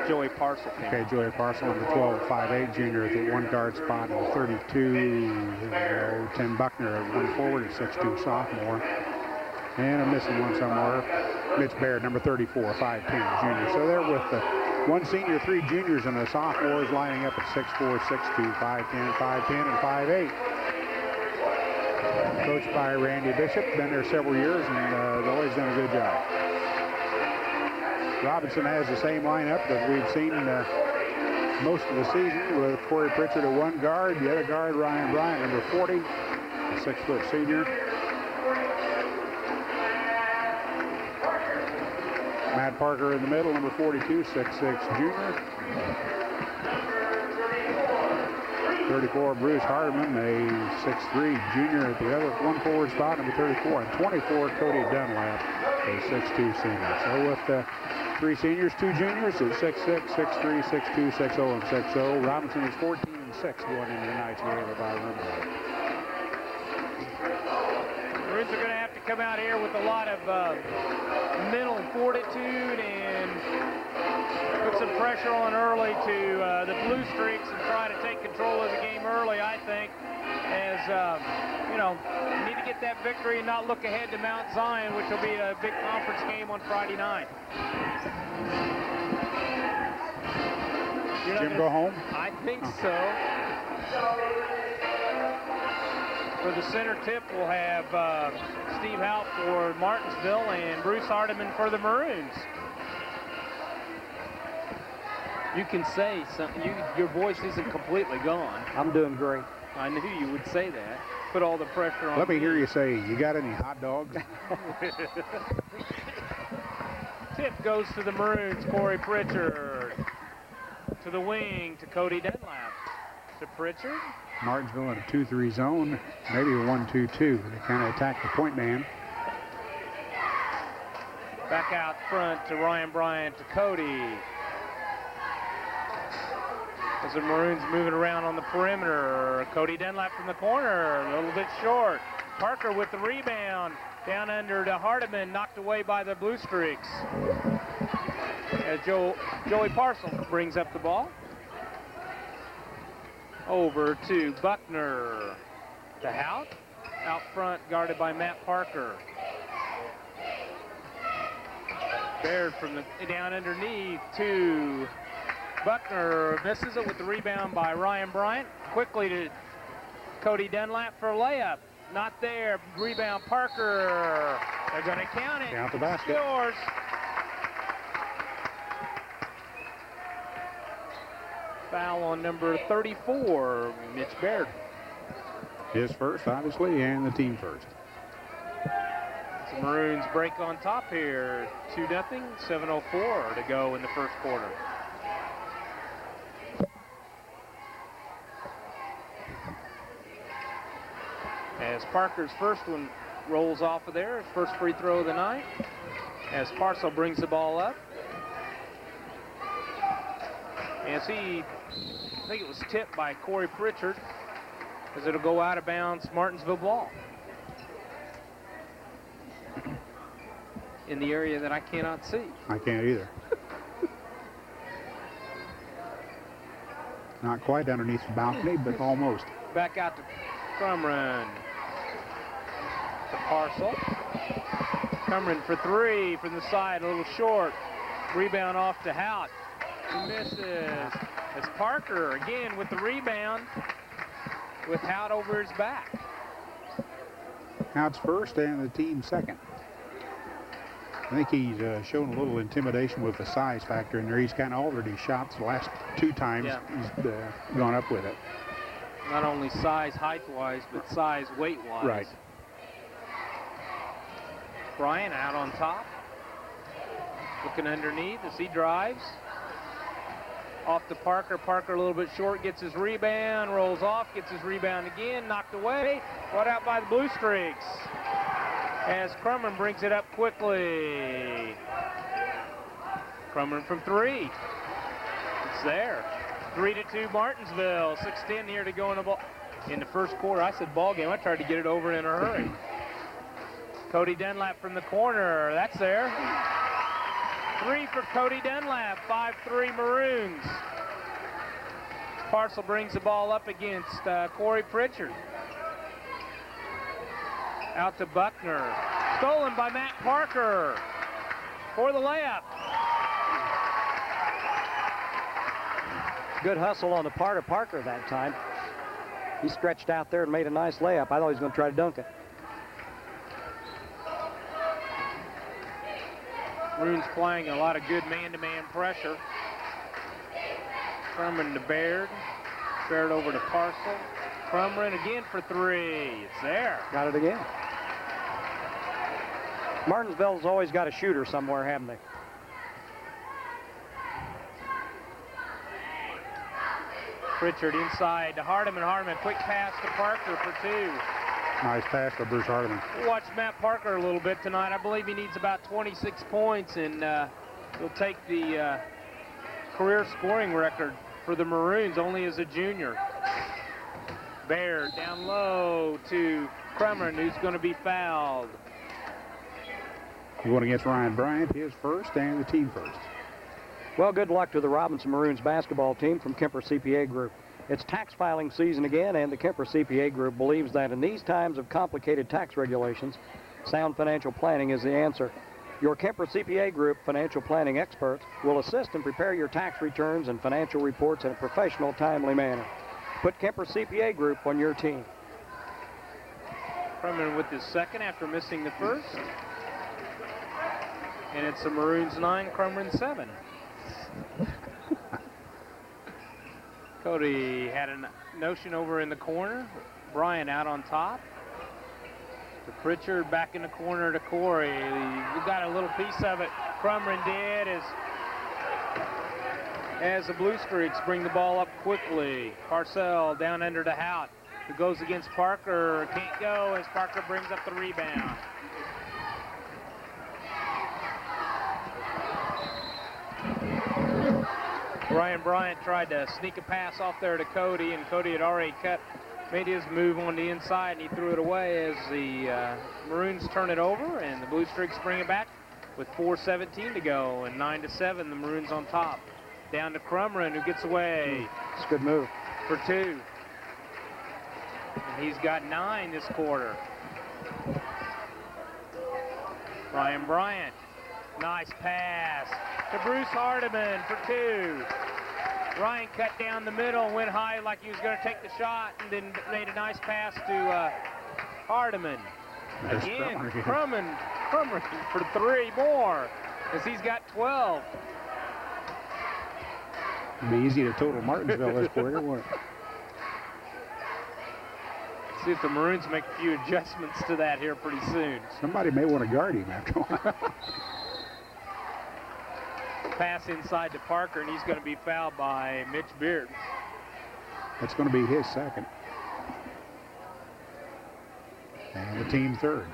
Joey Parcel. Okay, Joey Parcel, number 12, 5'8 junior at the one guard spot. Number 32, Tim Buckner at one forward, at 6'2 sophomore. And I'm missing one somewhere. Mitch Baird, number 34, 5'10 junior. So they're with the one senior, 3 juniors, and the sophomores lining up at 6'4, 6'2, 5'10, 5'10, and 5'8. Coached by Randy Bishop, been there several years, and always done a good job. Robinson has the same lineup that we've seen most of the season, with Corey Pritchard at one guard, the other guard, Ryan Bryant, number 40, a 6-foot senior. Matt Parker in the middle, number 42, 6'6 junior. 34, Bruce Hardeman, a 6'3 junior at the other one forward spot, number 34. And 24, Cody Dunlap, a 6'2 senior. So with 3 seniors, 2 juniors, it's 6'6, 6'3, 6'2, 6'0, and 6'0. Robinson is 14-6 going into tonight's game at Byron. Maroons are going to have to come out here with a lot of mental fortitude and put some pressure on early to the Blue Streaks and try to take control of the game early, I think, as, you know, need to get that victory and not look ahead to Mount Zion, which will be a big conference game on Friday night. Jim, go home? I think so. For the center tip, we'll have Steve Haupt for Martinsville and Bruce Hardeman for the Maroons. You can say something. Your voice isn't completely gone. I'm doing great. I knew you would say that. Put all the pressure on. Let me hear you say, you got any hot dogs? Tip goes to the Maroons, Corey Pritchard. To the wing, to Cody Dunlap. to Pritchard. Martinsville in a 2-3 zone, maybe a 1-2-2. They kind of attack the point man. Back out front to Ryan Bryant to Cody. As the Maroons moving around on the perimeter. Cody Dunlap from the corner, a little bit short. Parker with the rebound. Down under to Hardiman, knocked away by the Blue Streaks. As Joey Parcel brings up the ball. Over to Buckner. To Hout. Out front, guarded by Matt Parker. Baird from the down underneath to Buckner. Misses it with the rebound by Ryan Bryant. Quickly to Cody Dunlap for a layup. Not there. Rebound Parker. They're going to count it. Count the basket. Scores. Foul on number 34, Mitch Baird. His first, obviously, and the team first. The Maroons break on top here. 2-0, 7:04 to go in the first quarter. As Parker's first one rolls off of there, his first free throw of the night. As Parcel brings the ball up. As I think it was tipped by Corey Pritchard, as it'll go out of bounds, Martinsville ball. In the area that I cannot see. I can't either. Not quite underneath the balcony, but almost. Back out to Crumrin. To Parcel. Crumrin for three from the side, a little short. Rebound off to Hout. He misses. As Parker again with the rebound with Hout over his back. Hout's first and the team second. I think he's shown a little intimidation with the size factor in there. He's kind of altered his shots the last two times he's gone up with it. Not only size height-wise, but size weight-wise. Right. Bryant out on top. Looking underneath as he drives. Off to Parker. Parker a little bit short, gets his rebound, rolls off, gets his rebound again, knocked away, brought out by the Blue Streaks. As Crumrin brings it up quickly. Crumrin from three. It's there. 3-2 Martinsville. 6:10 here to go in the first quarter. I said ball game. I tried to get it over in a hurry. Cody Dunlap from the corner. That's there. Three for Cody Dunlap. 5-3 Maroons. Parcel brings the ball up against Corey Pritchard. Out to Buckner. Stolen by Matt Parker for the layup. Good hustle on the part of Parker that time. He stretched out there and made a nice layup. I thought he was going to try to dunk it. Maroons playing a lot of good man-to-man pressure. Crumrin to Baird. Baird over to Parcel. Crumrin again for three. It's there. Got it again. Martinsville's always got a shooter somewhere, haven't they? Pritchard inside to Hardiman. Hardiman, quick pass to Parker for two. Nice pass by Bruce Hardiman. We'll watch Matt Parker a little bit tonight. I believe he needs about 26 points, and he'll take the career scoring record for the Maroons only as a junior. Baird down low to Crumrin, who's going to be fouled. Going against Ryan Bryant, his first and the team first. Well, good luck to the Robinson Maroons basketball team from Kemper CPA Group. It's tax filing season again, and the Kemper CPA Group believes that in these times of complicated tax regulations, sound financial planning is the answer. Your Kemper CPA Group financial planning experts will assist and prepare your tax returns and financial reports in a professional, timely manner. Put Kemper CPA Group on your team. Crumrin with his second after missing the first. And it's the Maroons 9, Crumrin 7. Cody had a notion over in the corner. Bryant out on top. To Pritchard, back in the corner to Corey. We got a little piece of it. Crumrin did as the Blue Streaks bring the ball up quickly. Parcell down under to Hout, who goes against Parker. Can't go as Parker brings up the rebound. Ryan Bryant tried to sneak a pass off there to Cody, and Cody had already made his move on the inside, and he threw it away as the Maroons turn it over, and the Blue Streaks bring it back with 4:17 to go, and 9-7, the Maroons on top. Down to Crumrin, who gets away. It's a good move. For 2. And he's got 9 this quarter. Ryan Bryant, nice pass to Bruce Hardiman for 2. Ryan cut down the middle, went high like he was going to take the shot, and then made a nice pass to Hardiman. Again, Crumrin for 3 more, as he's got 12. It'd be easy to total Martinsville this quarter, wouldn't it? See if the Maroons make a few adjustments to that here pretty soon. Somebody may want to guard him after a while. Pass inside to Parker, and he's going to be fouled by Mitch Beard. That's going to be his second. And the team third.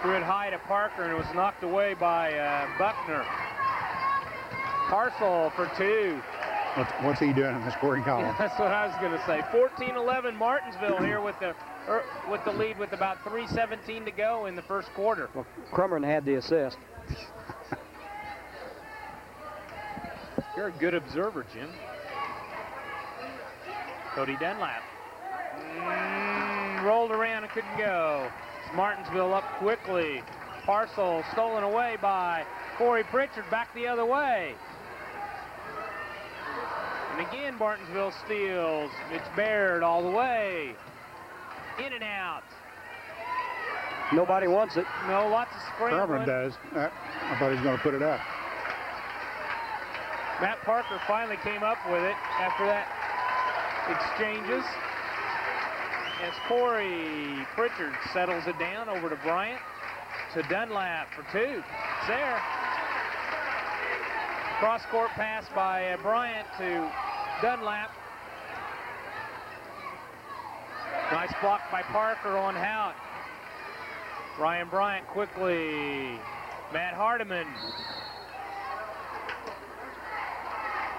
Threw it high to Parker, and it was knocked away by Buckner. Parcell for 2. What's he doing in the scoring column? That's what I was going to say. 14-11 Martinsville here with the lead with about 3:17 to go in the first quarter. Well, Crumrin had the assist. You're a good observer, Jim. Cody Dunlap. Rolled around and couldn't go. It's Martinsville up quickly. Parcell stolen away by Corey Pritchard, back the other way. And again, Martinsville steals. Mitch Baird all the way. In and out. Nobody wants it. No, lots of scrambling. Crumrin does. I thought he was going to put it up. Matt Parker finally came up with it after that exchanges. As Corey Pritchard settles it down over to Bryant, to Dunlap for 2. It's there. Cross-court pass by Bryant to Dunlap. Nice block by Parker on Hout. Ryan Bryant quickly. Matt Hardiman.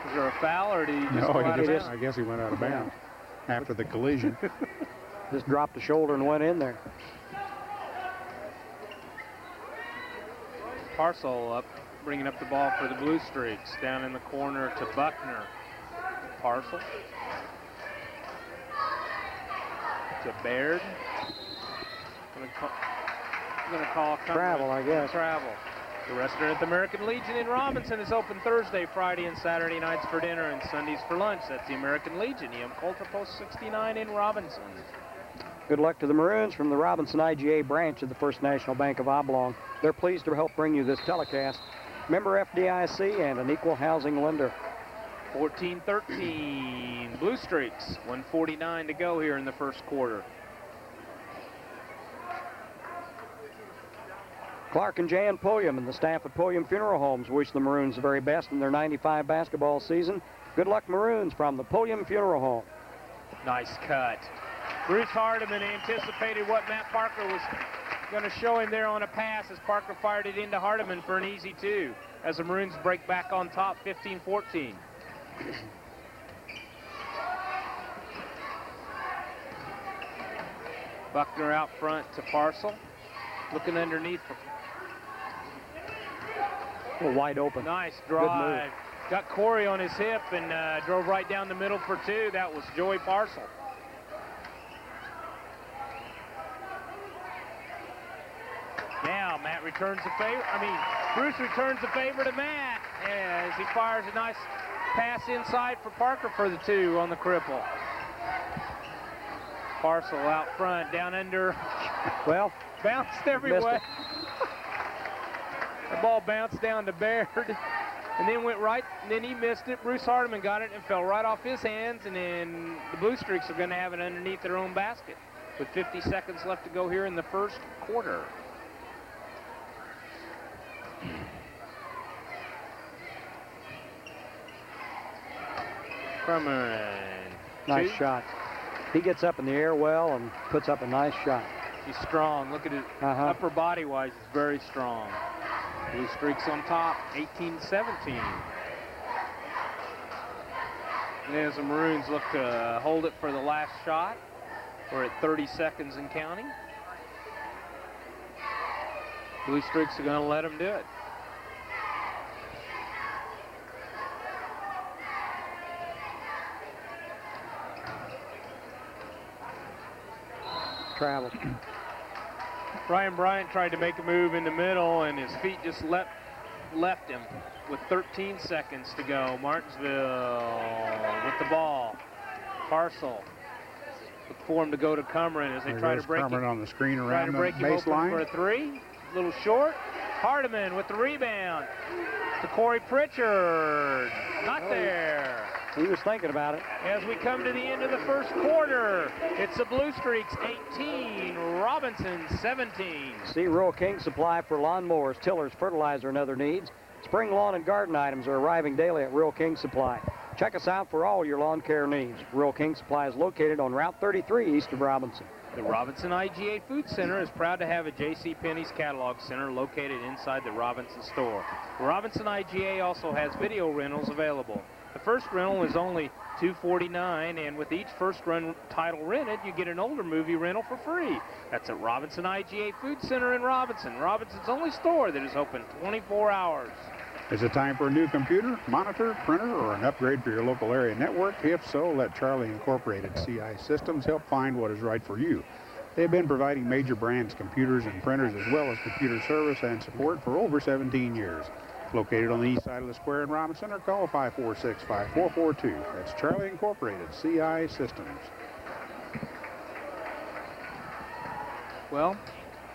Is there a foul, or did he just go out of bounds? I guess he went out of bounds after the collision. Just dropped the shoulder and went in there. Parcell up, bringing up the ball for the Blue Streaks. Down in the corner to Buckner. Parcell. To Baird. Going to call travel, I guess. Travel. The restaurant at the American Legion in Robinson is open Thursday, Friday, and Saturday nights for dinner and Sundays for lunch. That's the American Legion, EM Coulter Post 69 in Robinson. Good luck to the Maroons from the Robinson IGA branch of the First National Bank of Oblong. They're pleased to help bring you this telecast. Member FDIC and an equal housing lender. 14-13 Blue Streaks. 1:49 to go here in the first quarter. Clark and Jan Pulliam and the staff at Pulliam Funeral Homes wish the Maroons the very best in their '95 basketball season. Good luck, Maroons, from the Pulliam Funeral Home. Nice cut. Bruce Hardiman anticipated what Matt Parker was going to show him there on a pass as Parker fired it into Hardiman for an easy 2 as the Maroons break back on top 15-14. Buckner out front to Parcell. Looking underneath. Wide open. Nice drive. Got Corey on his hip and drove right down the middle for 2. That was Joey Parcell. Now Matt returns the favor. Bruce returns the favor to Matt as he fires a nice pass inside for Parker for the 2 on the cripple. Parcell out front, down under. Well, bounced everywhere. The ball bounced down to Baird and then went right, and then he missed it. Bruce Hardiman got it and fell right off his hands, and then the Blue Streaks are going to have it underneath their own basket. with 50 seconds left to go here in the first quarter. Crumrin. Nice Two. shot. He gets up in the air well and puts up a nice shot. He's strong. Look at his upper body wise, he's very strong. Blue Streaks on top, 18-17. And as the Maroons look to hold it for the last shot, we're at 30 seconds and counting. Blue Streaks are going to let them do it. Travel. Ryan Bryant tried to make a move in the middle, and his feet just left him with 13 seconds to go. Martinsville with the ball. Parcel. Look for him to go to Cumrin as they try to break Cumrin him. on the screen Try around to the break him open baseline. for a three. A little short. Hardiman with the rebound to Corey Pritchard. Not there. He was thinking about it. As we come to the end of the first quarter, it's the Blue Streaks 18, Robinson 17. See Rural King Supply for lawnmowers, tillers, fertilizer, and other needs. Spring lawn and garden items are arriving daily at Rural King Supply. Check us out for all your lawn care needs. Rural King Supply is located on Route 33 east of Robinson. The Robinson IGA Food Center is proud to have a J.C. Penney's catalog center located inside the Robinson store. The Robinson IGA also has video rentals available. The first rental is only $249, and with each first run title rented, you get an older movie rental for free. That's at Robinson IGA Food Center in Robinson, Robinson's only store that is open 24 hours. Is it time for a new computer, monitor, printer, or an upgrade for your local area network? If so, let Charlie Incorporated CI Systems help find what is right for you. They've been providing major brands, computers, and printers, as well as computer service and support for over 17 years. Located on the east side of the square in Robinson, or call 546-5442. That's Charlie Incorporated, CI Systems. Well,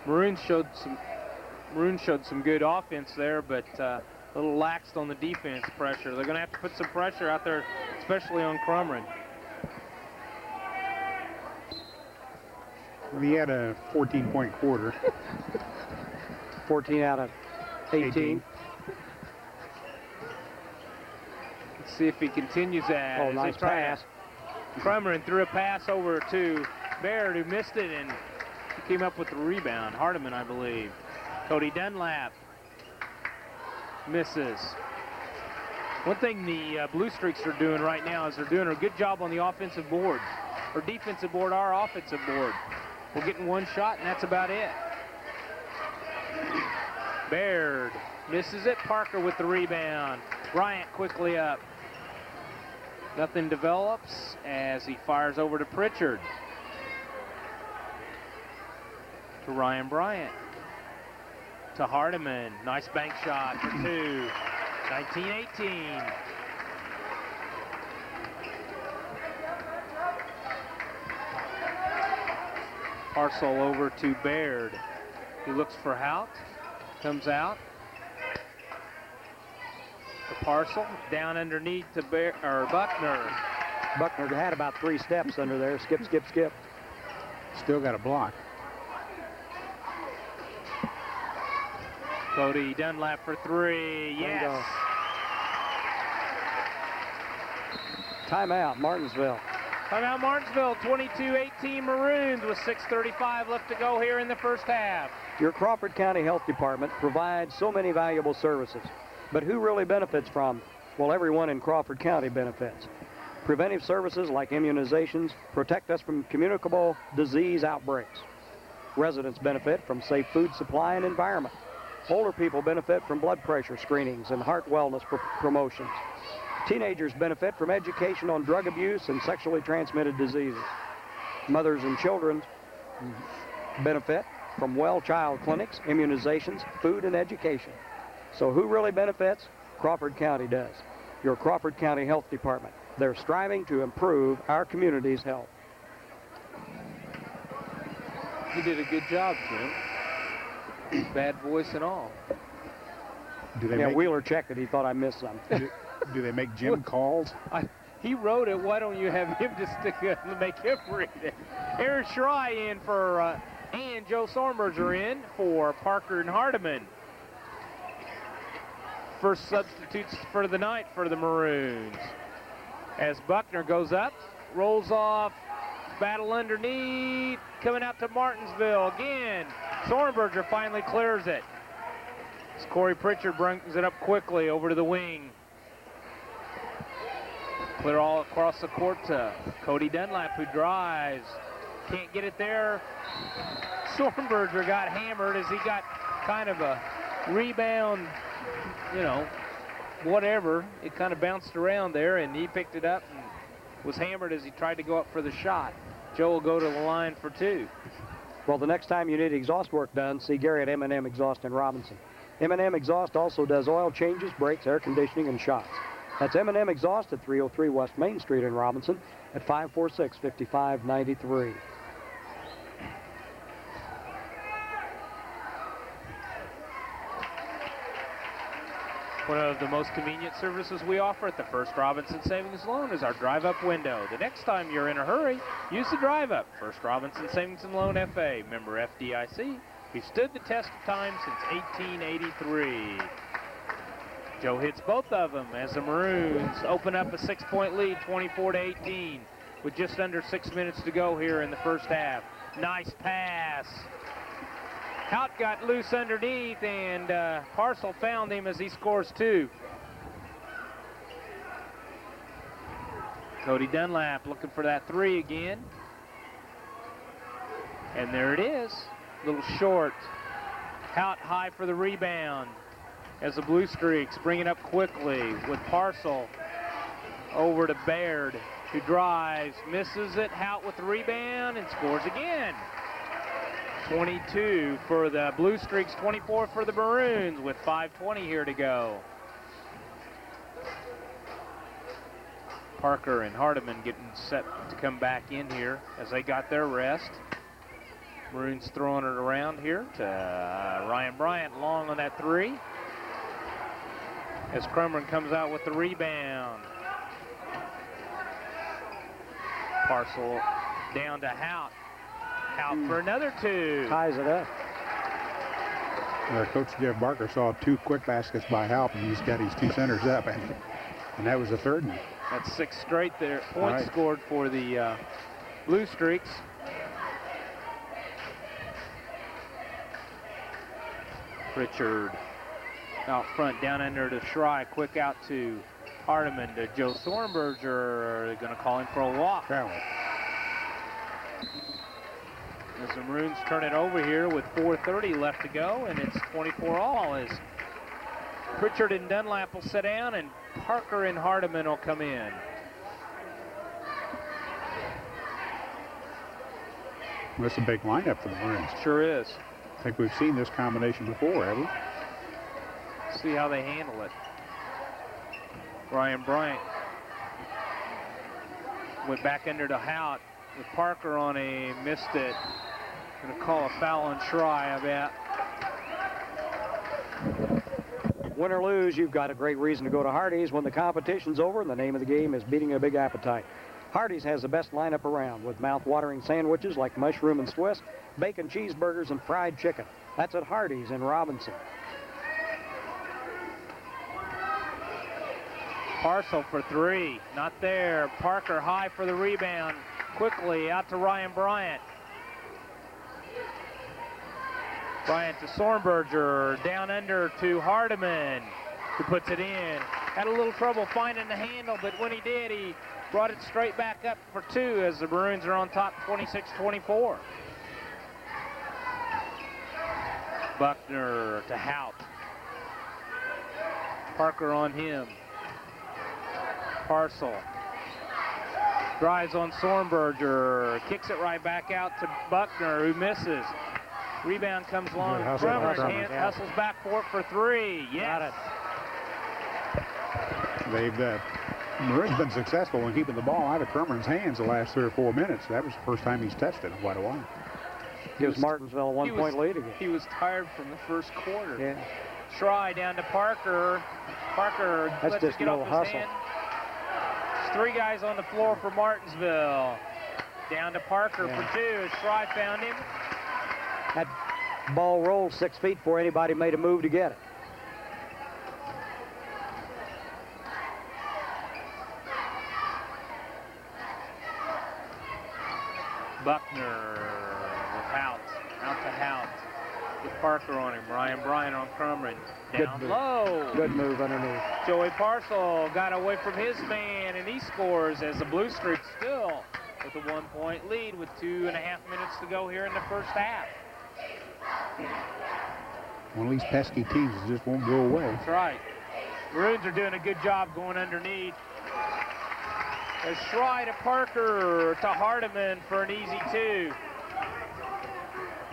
Maroons showed some good offense there, but a little laxed on the defense pressure. They're going to have to put some pressure out there, especially on Crumrin. He had a 14-point quarter. 14 out of 18. Let's see if he continues that. Oh, as nice they try pass. Crumrin threw a pass over to Baird, who missed it, and he came up with the rebound. Hardiman, I believe. Cody Dunlap misses. One thing the Blue Streaks are doing right now is they're doing a good job on the offensive board. Or defensive board, our offensive board. We're getting one shot, and that's about it. Baird misses it. Parker with the rebound. Bryant quickly up. Nothing develops as he fires over to Pritchard. To Ryan Bryant. To Hardiman. Nice bank shot for two. 19-18. Parcel over to Baird. He looks for Hout. Comes out. The Parcel down underneath to Buckner. Buckner had about 3 steps under there. Skip, skip, skip. Still got a block. Cody Dunlap for three. Yes. Timeout, Martinsville. Timeout, Martinsville. 22-18 Maroons with 6:35 left to go here in the first half. Your Crawford County Health Department provides so many valuable services. But who really benefits from? Well, everyone in Crawford County benefits. Preventive services like immunizations protect us from communicable disease outbreaks. Residents benefit from safe food supply and environment. Older people benefit from blood pressure screenings and heart wellness promotions. Teenagers benefit from education on drug abuse and sexually transmitted diseases. Mothers and children benefit from well child clinics, immunizations, food, and education. So who really benefits? Crawford County does. Your Crawford County Health Department. They're striving to improve our community's health. You did a good job, Jim. Bad voice and all. Do they Yeah, make, Wheeler checked it. He thought I missed something. do they make Jim calls? He wrote it. Why don't you have him just make him read it? Aaron Schrei in for, and Joe Sornberger in for Parker and Hardiman. First substitutes for the night for the Maroons. As Buckner goes up, rolls off, battle underneath, coming out to Martinsville again. Sornberger finally clears it. As Corey Pritchard brings it up quickly over to the wing. Clear all across the court to Cody Dunlap, who drives. Can't get it there. Sornberger got hammered as he got kind of a rebound, you know, whatever. It kind of bounced around there, and he picked it up and was hammered as he tried to go up for the shot. Joe will go to the line for 2. Well, the next time you need exhaust work done, see Gary at M&M Exhaust in Robinson. M&M Exhaust also does oil changes, brakes, air conditioning, and shots. That's M&M Exhaust at 303 West Main Street in Robinson at 546-5593. One of the most convenient services we offer at the First Robinson Savings and Loan is our drive-up window. The next time you're in a hurry, use the drive-up. First Robinson Savings and Loan FA, member FDIC. We've stood the test of time since 1883. Joe hits both of them as the Maroons open up a 6-point lead, 24-18, with just under 6 minutes to go here in the first half. Nice pass. Hout got loose underneath, and Parcel found him as he scores 2. Cody Dunlap looking for that 3 again. And there it is. A little short. Hout high for the rebound as the Blue Streaks bring it up quickly with Parcel over to Baird, who drives, misses it. Hout with the rebound and scores again. 22 for the Blue Streaks, 24 for the Maroons with 5:20 here to go. Parker and Hardiman getting set to come back in here as they got their rest. Maroons throwing it around here to Ryan Bryant, long on that 3. As Crumrin comes out with the rebound. Parcel down to Hout. Hout for another 2. Ties it up. Coach Jeff Barker saw 2 quick baskets by Halp, and he's got his 2 centers up, and that was the 3rd one. That's 6 straight there. Points scored for the Blue Streaks. Pritchard out front, down under to Schrei. Quick out to Hardiman to Joe Sornberger. They're going to call him for a walk. Travel. As the Maroons turn it over here with 4:30 left to go, and it's 24-all as Pritchard and Dunlap will sit down, and Parker and Hardiman will come in. That's a big lineup for the Maroons. Sure is. I think we've seen this combination before, have we? See how they handle it. Ryan Bryant went back under to Hout with Parker on a missed it. Going to call a foul on Schrei, I bet. Win or lose, you've got a great reason to go to Hardee's when the competition's over and the name of the game is beating a big appetite. Hardee's has the best lineup around with mouth-watering sandwiches like mushroom and Swiss, bacon cheeseburgers, and fried chicken. That's at Hardee's in Robinson. Parcel for 3, not there. Parker high for the rebound. Quickly out to Ryan Bryant. Bryant to Sornberger, down under to Hardiman, who puts it in. Had a little trouble finding the handle, but when he did, he brought it straight back up for 2 as the Maroons are on top 26-24. Buckner to Hout. Parker on him. Parcel drives on Sornberger, kicks it right back out to Buckner, who misses. Rebound comes along. Crumrin hustles back for it for 3. Yes. Got it. They've Maroon's been successful in keeping the ball out of Crumrin's hands the last 3 or 4 minutes. That was the first time he's touched it in quite a while. Gives Martinsville a 1-point lead again. He was tired from the first quarter. Yeah. Schrei down to Parker. Parker That's lets it just get no off his hustle. hand. 3 guys on the floor for Martinsville. Down to Parker for 2 as Schrei found him. That ball rolled 6 feet before anybody made a move to get it. Buckner with Hout. Out to Hout. With Parker on him. Ryan Bryant on Crumrin. Down low. Good move underneath. Joey Parcel got away from his man, and he scores as the Blue Streaks still with a 1-point lead with 2.5 minutes to go here in the first half. One of these pesky teams just won't go away. That's right. Maroons are doing a good job going underneath. A Schrei to Parker to Hardiman for an easy 2.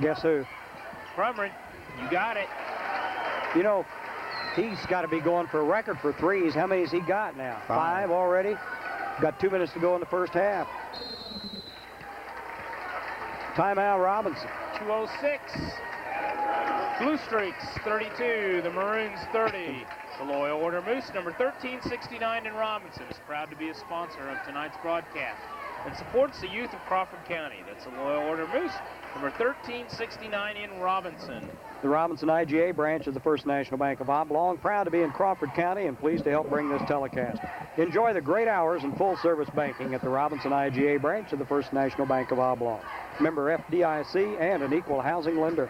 Guess who? Crumrin, you got it. You know, he's got to be going for a record for threes. How many has he got now? 5 already? Got 2 minutes to go in the first half. Timeout, Robinson. 2:06. Blue Streaks 32, the Maroons 30. The Loyal Order Moose, number 1369 in Robinson, is proud to be a sponsor of tonight's broadcast and supports the youth of Crawford County. That's the Loyal Order Moose, number 1369 in Robinson. The Robinson IGA branch of the First National Bank of Oblong, proud to be in Crawford County and pleased to help bring this telecast. Enjoy the great hours and full-service banking at the Robinson IGA branch of the First National Bank of Oblong. Member FDIC and an equal housing lender.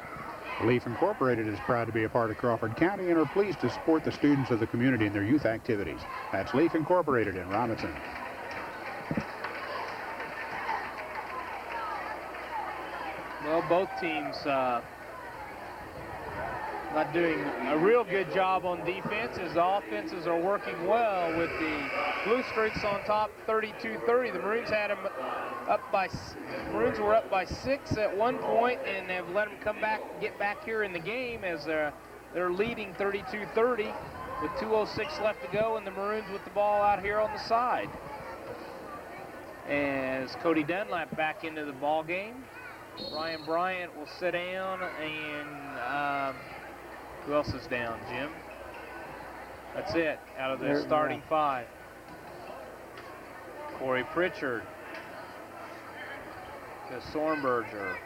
Leaf Incorporated is proud to be a part of Crawford County and are pleased to support the students of the community in their youth activities. That's Leaf Incorporated in Robinson. Well, both teams not doing a real good job on defense as the offenses are working well with the Blue Streaks on top 32-30. The Maroons had them Maroons were up by 6 at one point and have let them get back here in the game as they're leading 32-30 with 2:06 left to go, and the Maroons with the ball out here on the side. As Cody Dunlap back into the ball game. Ryan Bryant will sit down, and who else is down, Jim? That's it, out of the starting 5. Corey Pritchard. To Sornberger.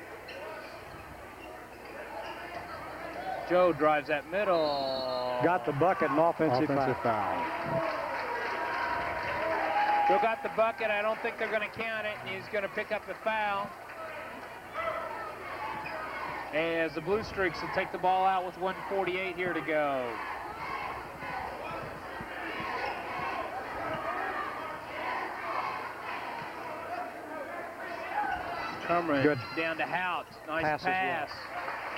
Joe drives that middle. Got the bucket and offensive foul. Joe got the bucket. I don't think they're going to count it, and he's going to pick up the foul. As the Blue Streaks will take the ball out with 1:48 here to go. Good. Down to Hout. Nice pass.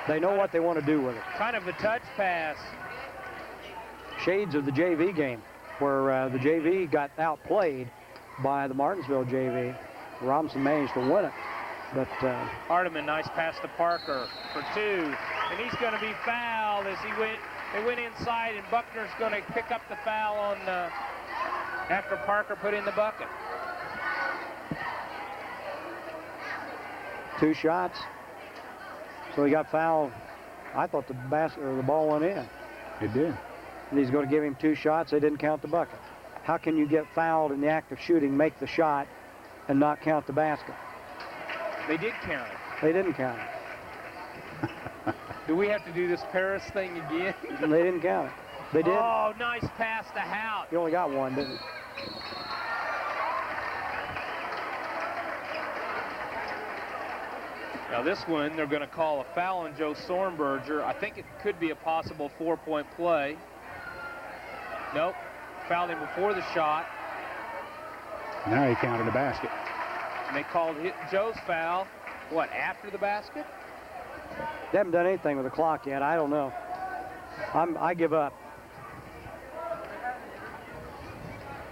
They know what they want to do with it. Kind of a touch pass. Shades of the JV game, where the JV got outplayed by the Martinsville JV. Robinson managed to win it. But Hardiman, nice pass to Parker for 2. And he's going to be fouled as they went inside, and Buckner's going to pick up the foul on after Parker put in the bucket. 2 shots. So he got fouled. I thought the ball went in. It did. And he's going to give him 2 shots. They didn't count the bucket. How can you get fouled in the act of shooting, make the shot, and not count the basket? They did count it. They didn't count it. Do we have to do this Paris thing again? They didn't count it. They did. Oh, nice pass to Hout. You only got 1, didn't you? Now this one, they're going to call a foul on Joe Sornberger. I think it could be a possible 4-point play. Nope. Fouled him before the shot. Now he counted a basket. And they called Joe's foul, what, after the basket? They haven't done anything with the clock yet. I don't know. I give up.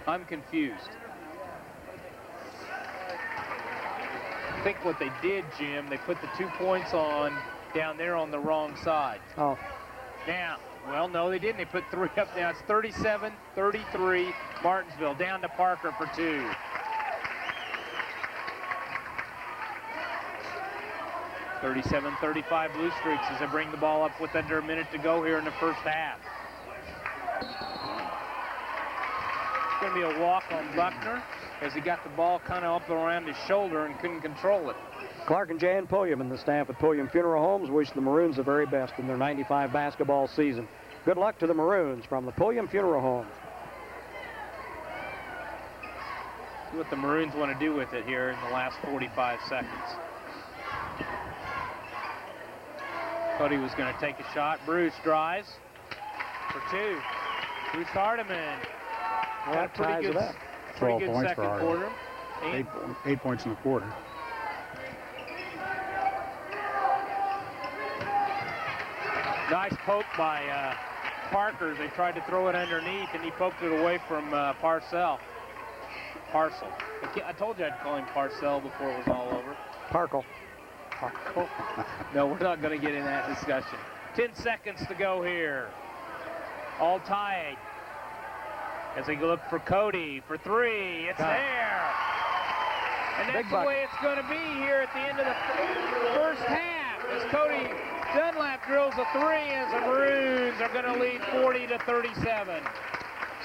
I'm confused. I think what they did, Jim, they put the 2 points on down there on the wrong side. Oh. Now, well, no, they didn't. They put 3 up now. It's 37-33, Martinsville down to Parker for 2. (37-35) Blue Streaks as they bring the ball up with under a minute to go here in the first half. It's going to be a walk on Buckner. as he got the ball kind of up around his shoulder and couldn't control it. Clark and Jan Pulliam and the staff at Pulliam Funeral Homes wish the Maroons the very best in their 95 basketball season. Good luck to the Maroons from the Pulliam Funeral Homes. See what the Maroons want to do with it here in the last 45 seconds. Cody was going to take a shot. Bruce drives for two. Bruce Hardiman got a pretty good 12 points second for quarter. 8 points in the quarter. Nice poke by Parker. They tried to throw it underneath, and he poked it away from Parcell. I told you I'd call him Parcell before it was all over. Parkle. No, we're not going to get in that discussion. 10 seconds to go here. All tied. As they look for Cody for three. It's there. And that's the way it's going to be here at the end of the first half. As Cody Dunlap drills a three, as the Maroons are going to lead 40-37.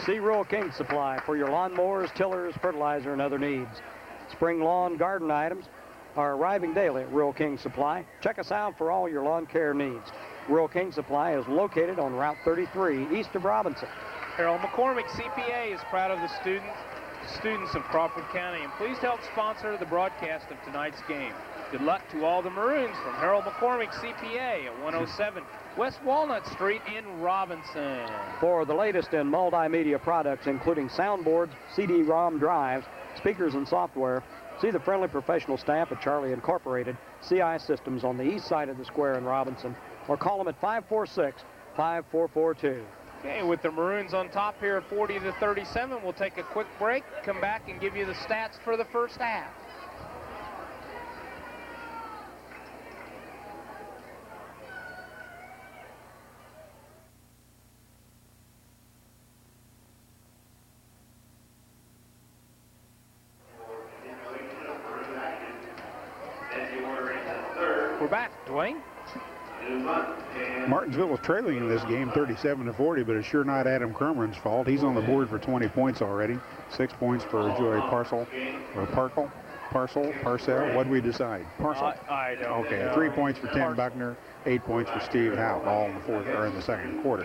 See Rural King Supply for your lawnmowers, tillers, fertilizer, and other needs. Spring lawn garden items are arriving daily at Rural King Supply. Check us out for all your lawn care needs. Rural King Supply is located on Route 33 east of Robinson. Harold McCormick, CPA, is proud of the students of Crawford County and pleased to help sponsor the broadcast of tonight's game. Good luck to all the Maroons from Harold McCormick, CPA, at 107 West Walnut Street in Robinson. For the latest in multimedia products, including soundboards, CD-ROM drives, speakers, and software, see the friendly professional staff at Charlie Incorporated, CI Systems on the east side of the square in Robinson, or call them at 546-5442. Okay, with the Maroons on top here, 40-37, we'll take a quick break, come back and give you the stats for the first half. We're back, Dwayne. Martinsville is trailing in this game 37-40, but it's sure not Adam Crumrin's fault. He's on the board for 20 points already. 6 points for Joey Parcell. What did we decide? Parcell. I don't Okay, know. 3 points for Tim Buckner, 8 points for Steve Haupt, all in the second quarter.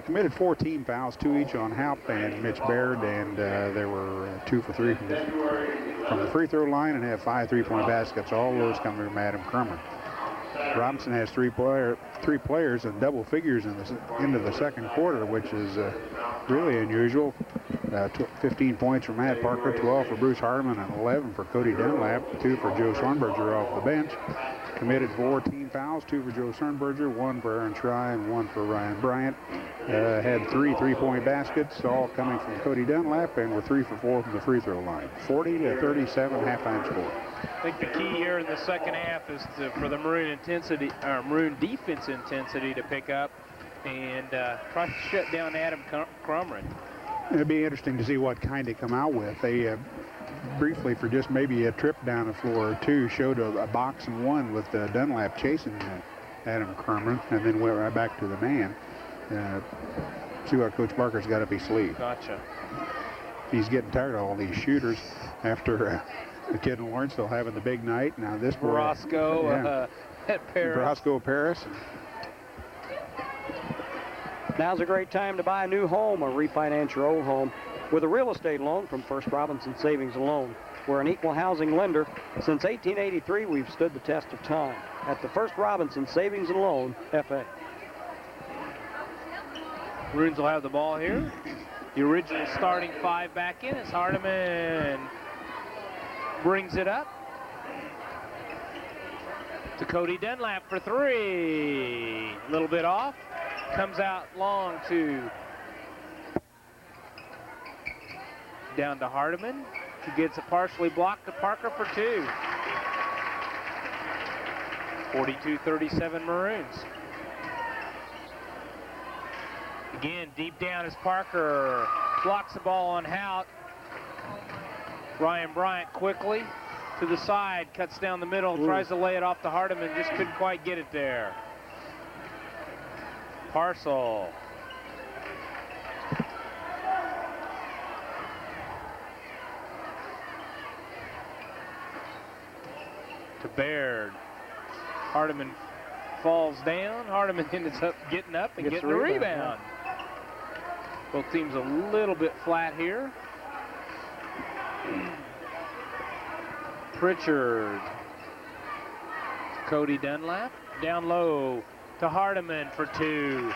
Committed 4 team fouls, 2 each on Haupt and Mitch Baird, and there were 2 for 3 from the free throw line, and have 5 3-point baskets. All those coming from Adam Crumrin. Robinson has 3 players in double figures in the end of the second quarter, which is really unusual. 15 points for Matt Parker, 12 for Bruce Hardiman, and 11 for Cody Dunlap, 2 for Joe Swarnberger off the bench. Committed 4 team fouls, 2 for Joe Swarnberger, 1 for Aaron Try, and 1 for Ryan Bryant. Had 3 3-point baskets, all coming from Cody Dunlap, and were 3 for 4 from the free throw line. 40-37 halftime score. I think the key here in the second half is for the Maroon defense intensity to pick up and try to shut down Adam Crumrin. It'd be interesting to see what kind they come out with. They briefly, for just maybe a trip down the floor or two, showed a box and one with Dunlap chasing Adam Crumrin, and then went right back to the man. See what Coach Barker's got up his sleeve. Gotcha. He's getting tired of all these shooters after the kid in Lawrenceville having the big night. Now this boy, Roscoe at Paris. Roscoe Paris. Now's a great time to buy a new home or refinance your old home with a real estate loan from First Robinson Savings and Loan. We're an equal housing lender. Since 1883, we've stood the test of time at the First Robinson Savings and Loan, FA. Maroons will have the ball here. The original starting 5 back in as Hardiman brings it up to Cody Dunlap for 3. A little bit off. Comes out long to down to Hardiman. He gets a partially blocked to Parker for 2. 42-37 Maroons. Again, deep down is Parker. Blocks the ball on Haupt. Ryan Bryant quickly to the side, cuts down the middle, tries to lay it off to Hardiman, just couldn't quite get it there. Parcell. to Baird. Hardiman falls down. Hardiman ends up getting up and getting a rebound. Both teams a little bit flat here. Pritchard. Cody Dunlap. Down low to Hardiman for 2.